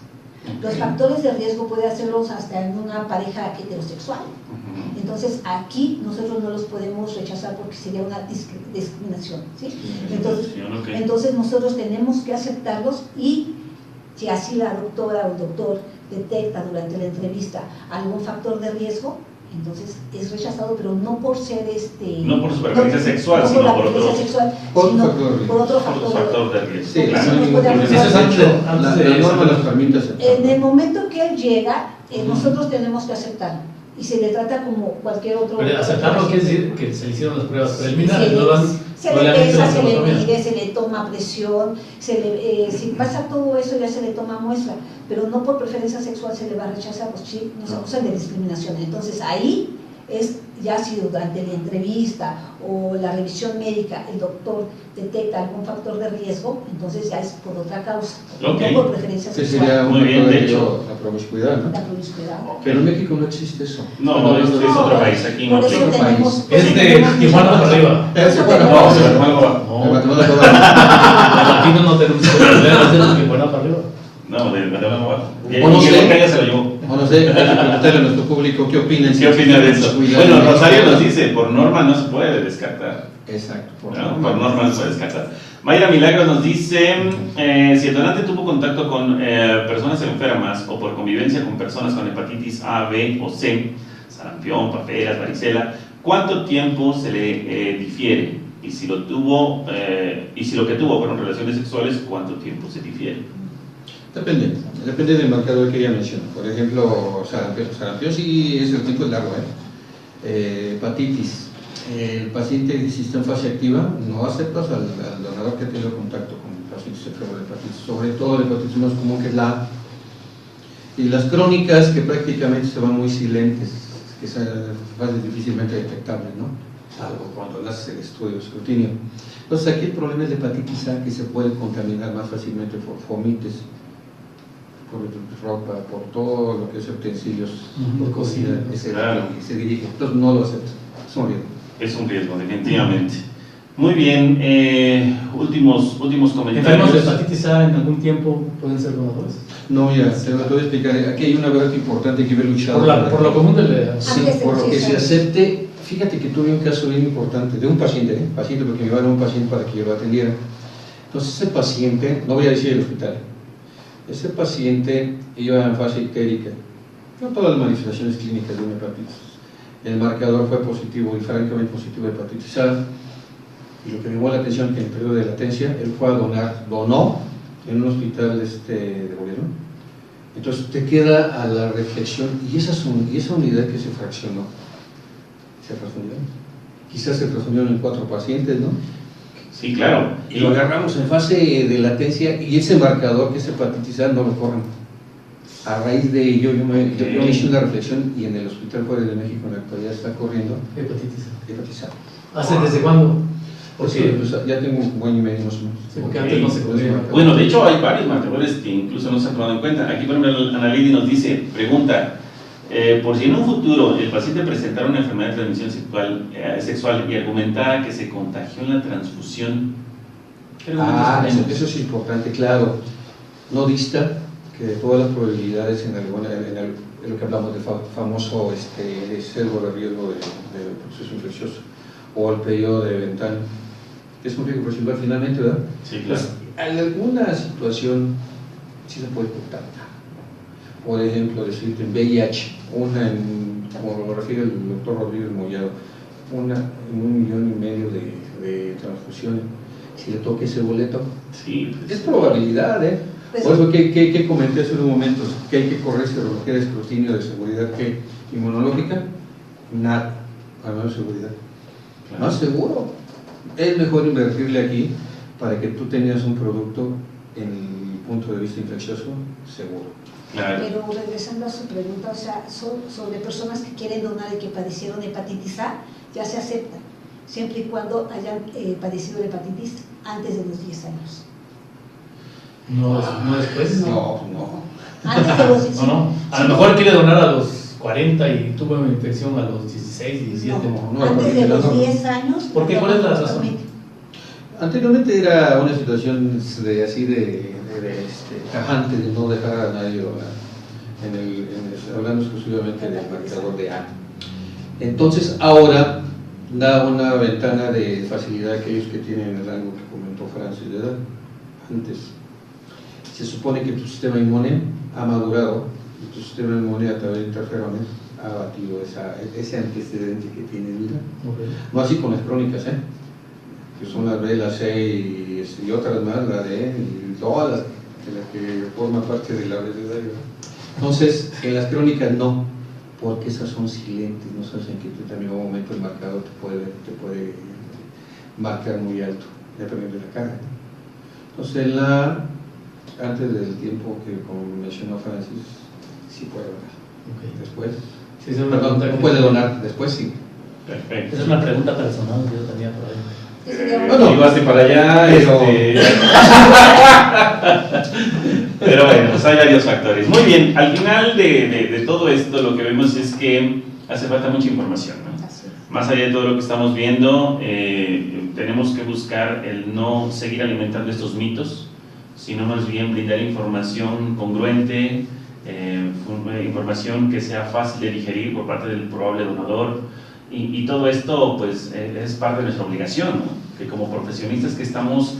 Los factores de riesgo puede hacerlos hasta en una pareja heterosexual. Ujú. Entonces, aquí nosotros no los podemos rechazar porque sería una discriminación, ¿sí? Ok. Entonces nosotros tenemos que aceptarlos, y si así la doctora o el doctor detecta durante la entrevista algún factor de riesgo, entonces es rechazado, pero no por ser no por su preferencia sexual, sino la por preferencia otro sexual, por sino factor de riesgo. por otro por factor. factor de riesgo. Sí, Claro. sí, nos puede Eso es afectar. antes, Antes la de norma eso. nos permite aceptar. En el momento que él llega, nosotros tenemos que aceptarlo. y se le trata como cualquier otro. Pero aceptarlo quiere decir que se le hicieron las pruebas preliminares, se le pesa, se le mide, se le toma presión, si pasa todo eso ya se le toma muestra, pero no por preferencia sexual se le va a rechazar, pues sí, nos acusan de discriminación. Entonces ahí es ya si durante la entrevista o la revisión médica el doctor detecta algún factor de riesgo, entonces ya es por otra causa, Okay. no por preferencia Que sexual. sería un Muy bien, factor de de hecho. la promiscuidad, ¿no? La promiscuidad. Pero en México no existe eso. No, es otro país, aquí no Por eso aplica. tenemos. Es de Tijuana para arriba. No, se lo va. No, En los Guatemala latinos no tenemos problemas de Tijuana para arriba. No, de Guatemala. Y O no que sé. nunca ya se lo llevó. o no sé, hay que preguntarle a nuestro público qué opinan. ¿Qué opina de eso? Bueno, Rosario nos dice, por norma no se puede descartar. Exacto. ¿No? Por norma no se puede descartar. Mayra Milagros nos dice, si el donante tuvo contacto con personas enfermas o por convivencia con personas con hepatitis A, B o C, sarampión, paperas, varicela, ¿cuánto tiempo se le difiere? Y si lo que tuvo fueron relaciones sexuales, ¿cuánto tiempo se difiere? Depende del marcador que ella menciona. Por ejemplo, sarampión sí es el tiempo largo, hepatitis. El paciente, si está en fase activa, no aceptas al donador que ha tenido contacto con pacientes enfermos de hepatitis, sobre todo la hepatitis más común que es la A. Y las crónicas que prácticamente se van muy silentes, que son fases difícilmente detectables, ¿no? Salvo cuando le haces el estudio, el escrutinio. Entonces aquí el problema es la hepatitis A, que se puede contaminar más fácilmente por fomites, por ropa, por todo lo que es utensilios, Por cocina. Claro. se dirige. Entonces no lo acepta. Es un riesgo. Es un riesgo, definitivamente. Muy bien, últimos ¿Enfermos de comentarios. hepatitis A en algún tiempo pueden ser donadores? No, mira, te lo voy a explicar. Aquí hay una verdad importante que ver luchado. Por lo común de la... Sí, por lo que se acepte. Fíjate que tuve un caso bien importante de un paciente, paciente porque me iban a un paciente para que yo lo atendiera. Entonces ese paciente, no voy a decir el hospital, ese paciente iba en fase ictérica, con todas las manifestaciones clínicas de una hepatitis. El marcador fue positivo y francamente positivo de hepatitis A. Y lo que me llamó la atención que en el periodo de latencia él fue a donó en un hospital de gobierno. Entonces te queda a la reflexión, y esa unidad que se fraccionó, se transfundió. Quizás se transfundieron en 4 pacientes, ¿no? Sí, claro. Y lo agarramos en fase de latencia y ese marcador que es hepatitis A no lo corren. A raíz de ello yo me hice una reflexión y en el Hospital Juárez de México en la actualidad está corriendo Hepatitis A. A. ¿Desde cuándo? Porque pues, ya tengo un buen y medio más o menos. Sí, porque antes no se podía. Bueno, de hecho hay varios marcadores que incluso no se han tomado en cuenta. Aquí, por ejemplo, Ana Lidia nos dice, pregunta, por si en un futuro el paciente presentara una enfermedad de transmisión sexual y argumentara que se contagió en la transfusión. Eso es importante, claro. No dista que de todas las probabilidades en lo que hablamos del famoso sesgo de riesgo del proceso infeccioso o el periodo de ventana, es un riesgo residual finalmente, ¿verdad? Sí, claro. Pues, en alguna situación sí se puede contactar. Por ejemplo, decirte en VIH, como lo refiere el doctor Rodríguez Mollado, en 1,5 millones de transfusiones. Si le toque ese boleto, Sí, pues, es probabilidad, Pues, Por eso que comenté hace unos momentos que hay que correr serología de escrutinio de seguridad que inmunológica, nada, a menos seguridad. claro. Más seguro. Es mejor invertirle aquí para que tú tengas un producto en el punto de vista infeccioso seguro. Claro. Pero regresando a su pregunta, o sea, sobre personas que quieren donar y que padecieron hepatitis A, ya se acepta, siempre y cuando hayan padecido la hepatitis antes de los 10 años. No después. No. Antes de los 10 No. A lo mejor quiere donar a los 40 y tuvo una infección a los 16, 17. No, antes de los no. 10 años. ¿Por qué? ¿Cuál es la razón? Anteriormente era una situación tajante de no dejar a nadie hablando exclusivamente del marcador de A. Entonces ahora da una ventana de facilidad a aquellos que tienen el rango que comentó Francis de edad. Antes se supone que tu sistema inmune ha madurado y tu sistema inmune a través de interferones ha batido ese antecedente que tiene vida. Okay. No así con las crónicas, que son las B, la C y otras más, la D y todas las que forman parte de la abecedario. Entonces, en las crónicas no, porque esas son silentes, no sabes en qué determinado momento el marcador te puede marcar muy alto, dependiendo de la carga. Entonces, antes del tiempo que como mencionó Francis, sí puede donar. Okay. Después, Sí, es una pregunta no que- puede donar, después sí. Perfecto. Esa es una pregunta personal que yo tenía por ahí. Bueno, vas para allá, pero- pero bueno, pues hay varios factores. Muy bien, al final de todo esto lo que vemos es que hace falta mucha información, ¿no? Así es. Más allá de todo lo que estamos viendo, tenemos que buscar el no seguir alimentando estos mitos, sino más bien brindar información congruente, información que sea fácil de digerir por parte del probable donador, y todo esto pues es parte de nuestra obligación, ¿no? Que como profesionistas que estamos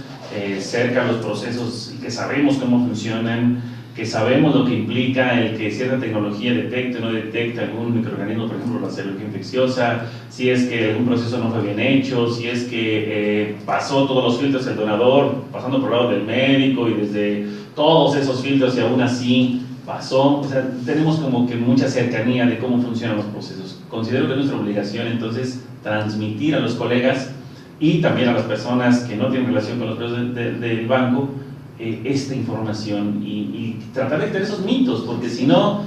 cerca de los procesos y que sabemos cómo funcionan, que sabemos lo que implica el que cierta tecnología detecte o no detecte algún microorganismo, por ejemplo la célula infecciosa, si es que algún proceso no fue bien hecho, si es que pasó todos los filtros del donador, pasando por el lado del médico y desde todos esos filtros y aún así pasó, o sea, tenemos como que mucha cercanía de cómo funcionan los procesos. Considero que es nuestra obligación entonces transmitir a los colegas y también a las personas que no tienen relación con los procesos del banco esta información y tratar de quitar esos mitos, porque si no,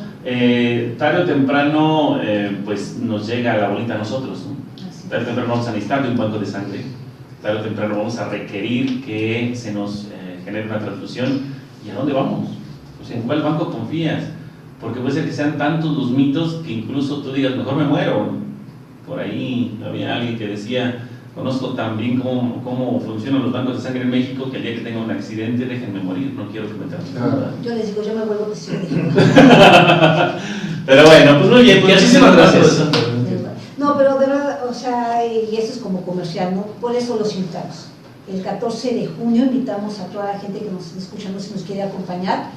tarde o temprano pues nos llega la bolita a nosotros, ¿no? Así Tarde o temprano vamos a necesitar de un banco de sangre, tarde o temprano vamos a requerir que se nos genere una transfusión. ¿Y a dónde vamos? O sea, ¿en cuál banco confías? Porque puede ser que sean tantos los mitos que incluso tú digas, mejor me muero. Por ahí había alguien que decía, conozco tan bien cómo funcionan los bancos de sangre en México que el día que tenga un accidente déjenme morir, no quiero que me transfundan. Yo les digo, yo me vuelvo testigo de Pero bueno, pues muy bien, pues muchísimas gracias. No, pero de verdad, o sea, y eso es como comercial, ¿no? Por eso los invitamos. El 14 de junio invitamos a toda la gente que nos está escuchando, si nos quiere acompañar,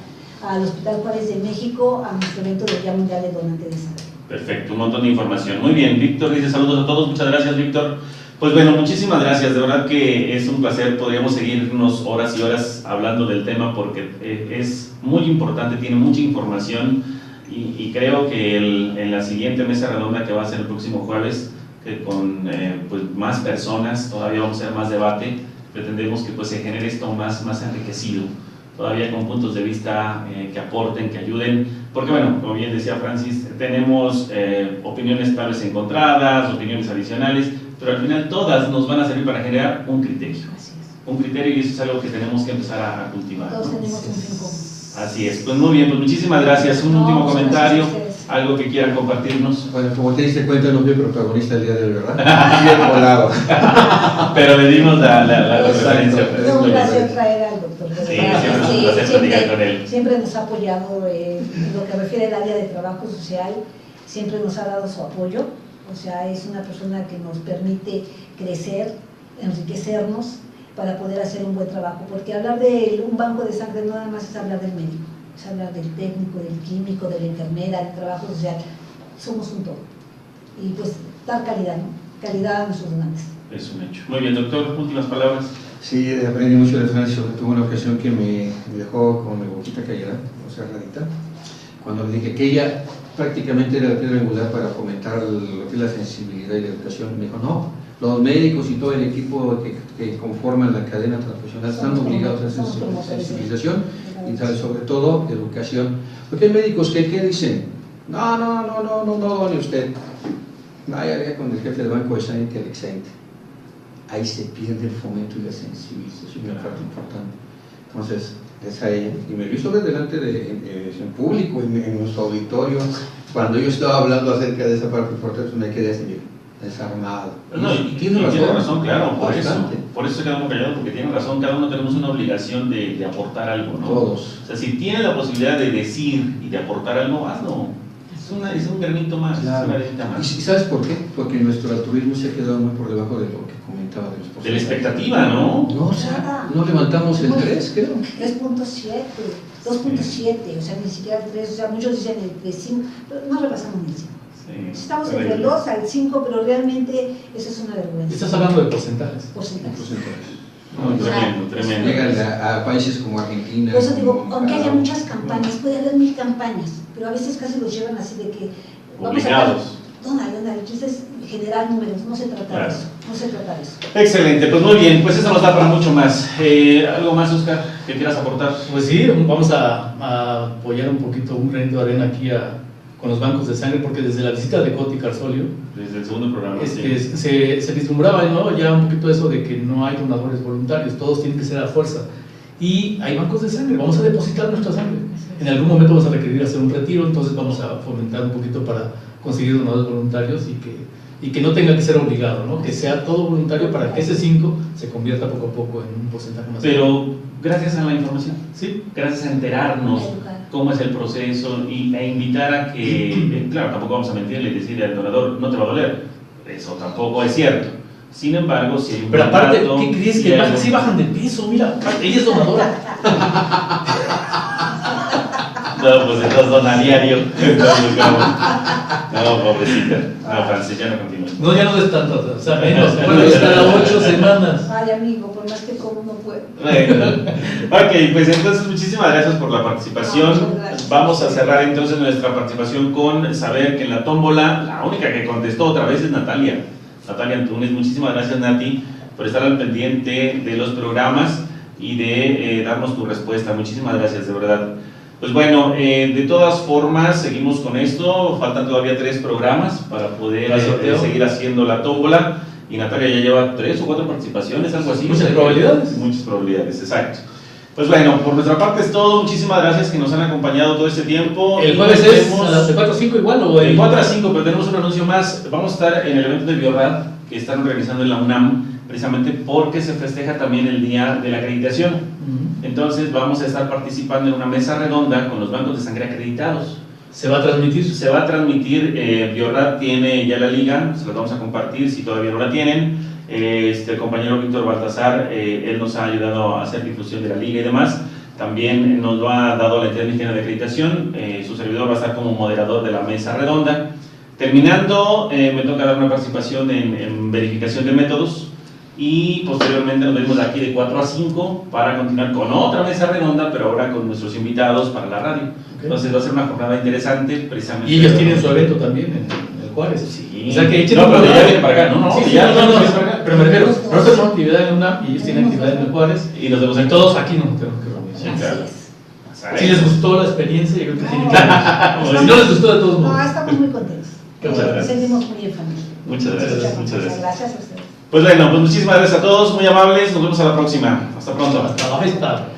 al Hospital Juárez de México, a nuestro evento del Día Mundial de Donante de Sangre. Perfecto, un montón de información. Muy bien, Víctor dice saludos a todos, muchas gracias, Víctor. Pues bueno, muchísimas gracias, de verdad que es un placer, podríamos seguirnos horas y horas hablando del tema porque es muy importante, tiene mucha información y creo que en la siguiente mesa redonda que va a ser el próximo jueves, que con pues más personas, todavía vamos a hacer más debate, pretendemos que pues se genere esto más enriquecido, todavía con puntos de vista que aporten, que ayuden, porque bueno, como bien decía Francis, tenemos opiniones tal vez encontradas, opiniones adicionales, pero al final todas nos van a servir para generar un criterio. Así es. Un criterio y eso es algo que tenemos que empezar a cultivar, Todos ¿no? tenemos un fin común. Así es, pues muy bien, pues muchísimas gracias. Un No, último muchas comentario, gracias a ustedes. algo que quieran compartirnos, Bueno, como te diste cuenta, no fui protagonista el día de hoy, ¿verdad? Bien volado. pero le dimos la Exacto. referencia. Es un placer traer al doctor. de Sí, verdad. siempre es un placer platicar con él. Siempre nos ha apoyado en lo que refiere al área de trabajo social, siempre nos ha dado su apoyo, o sea, es una persona que nos permite crecer, enriquecernos para poder hacer un buen trabajo, porque hablar de un banco de sangre no nada más es hablar del médico, es hablar del técnico, del químico, de la enfermera, del trabajo social, somos un todo. Y pues dar calidad, ¿no? Calidad a nuestros donantes. Es un hecho. Muy bien, doctor, últimas palabras. Sí, aprendí mucho de Francis, tuve una ocasión que me dejó con la boquita callada, o sea, rarita, cuando le dije que ella prácticamente era la piedra angular para fomentar lo que es la sensibilidad y la educación. Me dijo, no, los médicos y todo el equipo que conforman la cadena transfusional están obligados a hacer sensibilización y sobre todo educación. Porque hay médicos que dicen, no done usted. Vaya con el jefe del banco de sangre que le exente. Ahí se pierde el fomento y la sensibilización, una parte importante. Entonces, es a ella. Y me lo hizo ver delante en público, en nuestro auditorio. Cuando yo estaba hablando acerca de esa parte importante, me quedé así, desarmado. No, y tiene razón, claro, por bastante. eso se quedamos callados, porque tiene razón, cada uno tenemos una obligación de aportar algo, ¿no? Todos. O sea, si tienes la posibilidad de decir y de aportar algo, hazlo. Es un granito más, Claro. es una granita ¿Y más. sabes por qué? Porque nuestro altruismo se ha quedado muy por debajo de lo que comentaba de los De la porcentajes. expectativa, ¿no? No, o sea, no levantamos el 3, creo. 3.7, 2.7, o sea, ni siquiera 3, o sea, muchos dicen el 5, pero no rebasamos ni el 5. Sí. Estamos entre el 2 al 5, pero realmente eso es una vergüenza. Estás hablando de porcentajes. Porcentajes. No, tremendo, tremendo. Llegan a países como Argentina. Por eso digo, como aunque haya Canadá. muchas campañas, puede haber 1000 campañas, pero a veces casi los llevan así de que obligados. Donald, entonces generar números, no se trata Claro. de eso, no se trata de eso. Excelente, pues muy bien, pues eso nos da para mucho más. ¿Algo más, Oscar, que quieras aportar? Pues sí, vamos a apoyar un poquito, un granito de arena aquí con los bancos de sangre, porque desde la visita de Coti Carzolio Desde el segundo programa. se vislumbraba, ¿no?, ya un poquito eso de que no hay donadores voluntarios, todos tienen que ser a fuerza. Y hay bancos de sangre, vamos a depositar nuestra sangre. En algún momento vamos a requerir hacer un retiro, entonces vamos a fomentar un poquito para conseguir donadores voluntarios y que no tenga que ser obligado, ¿no?, que sea todo voluntario para que ese 5 se convierta poco a poco en un porcentaje más. Pero gracias a la información, sí, gracias a enterarnos cómo es el proceso e invitar a que, claro, tampoco vamos a mentirle y decirle al donador, no te va a doler, eso tampoco es cierto. Sin embargo, si hay un pero aparte, contrato, ¿qué crees? si Que hay sí bajan de peso, mira, ella es donadora. No, pues entonces dona diario. Entonces, no, pobrecita. No, Francis, ya no continúa. No, ya no es tanto, o sea, menos. Bueno, es cada 8 semanas. Vale, amigo, por más que como no puedo. Bueno, ok, pues entonces muchísimas gracias por la participación. Vamos a cerrar entonces nuestra participación con saber que en la tómbola, la única que contestó otra vez es Natalia Antunes. Muchísimas gracias, Nati, por estar al pendiente de los programas y de darnos tu respuesta. Muchísimas gracias, de verdad. Pues bueno, de todas formas, seguimos con esto. Faltan todavía 3 programas para poder seguir haciendo la tómbola. Y Natalia ya lleva 3 o 4 participaciones, algo así. Muchas probabilidades. Muchas probabilidades, exacto. Pues bueno, por nuestra parte es todo. Muchísimas gracias que nos han acompañado todo este tiempo. ¿El jueves es a las 4 a 5 igual o el 4 a 5, pero tenemos un anuncio más. Vamos a estar en el evento de Biorrad que están organizando en la UNAM, precisamente porque se festeja también el Día de la Acreditación. Entonces vamos a estar participando en una mesa redonda con los bancos de sangre acreditados. ¿Se va a transmitir? Se va a transmitir. Biorrad tiene ya la liga, se los vamos a compartir si todavía no la tienen. El compañero Víctor Baltasar, él nos ha ayudado a hacer difusión de la liga y demás. También nos lo ha dado la entidad mexicana de acreditación. Su servidor va a estar como moderador de la mesa redonda. Terminando, me toca dar una participación en verificación de métodos. Y posteriormente nos vemos aquí de 4 a 5 para continuar con otra mesa redonda, pero ahora con nuestros invitados para la radio. Okay. Entonces va a ser una jornada interesante, precisamente. Y ellos tienen su evento también en el Juárez. Sí. O sea que echen pero ya vienen para acá, ¿no? Sí, ya no, para acá. Pero me refiero, nosotros tenemos actividad en UNAM y ellos tienen actividad en el Juárez. Y nos vemos aquí. Todos aquí nos tenemos que reunir. Sí, claro. Si les gustó la experiencia, yo creo que tienen que. Si no les gustó, de todos modos. No, estamos muy contentos. Muchas gracias. Sentimos muy en familia. Muchas gracias. Muchas gracias. Gracias a ustedes. Pues bueno, pues muchísimas gracias a todos, muy amables, nos vemos a la próxima. Hasta pronto. Hasta la vista.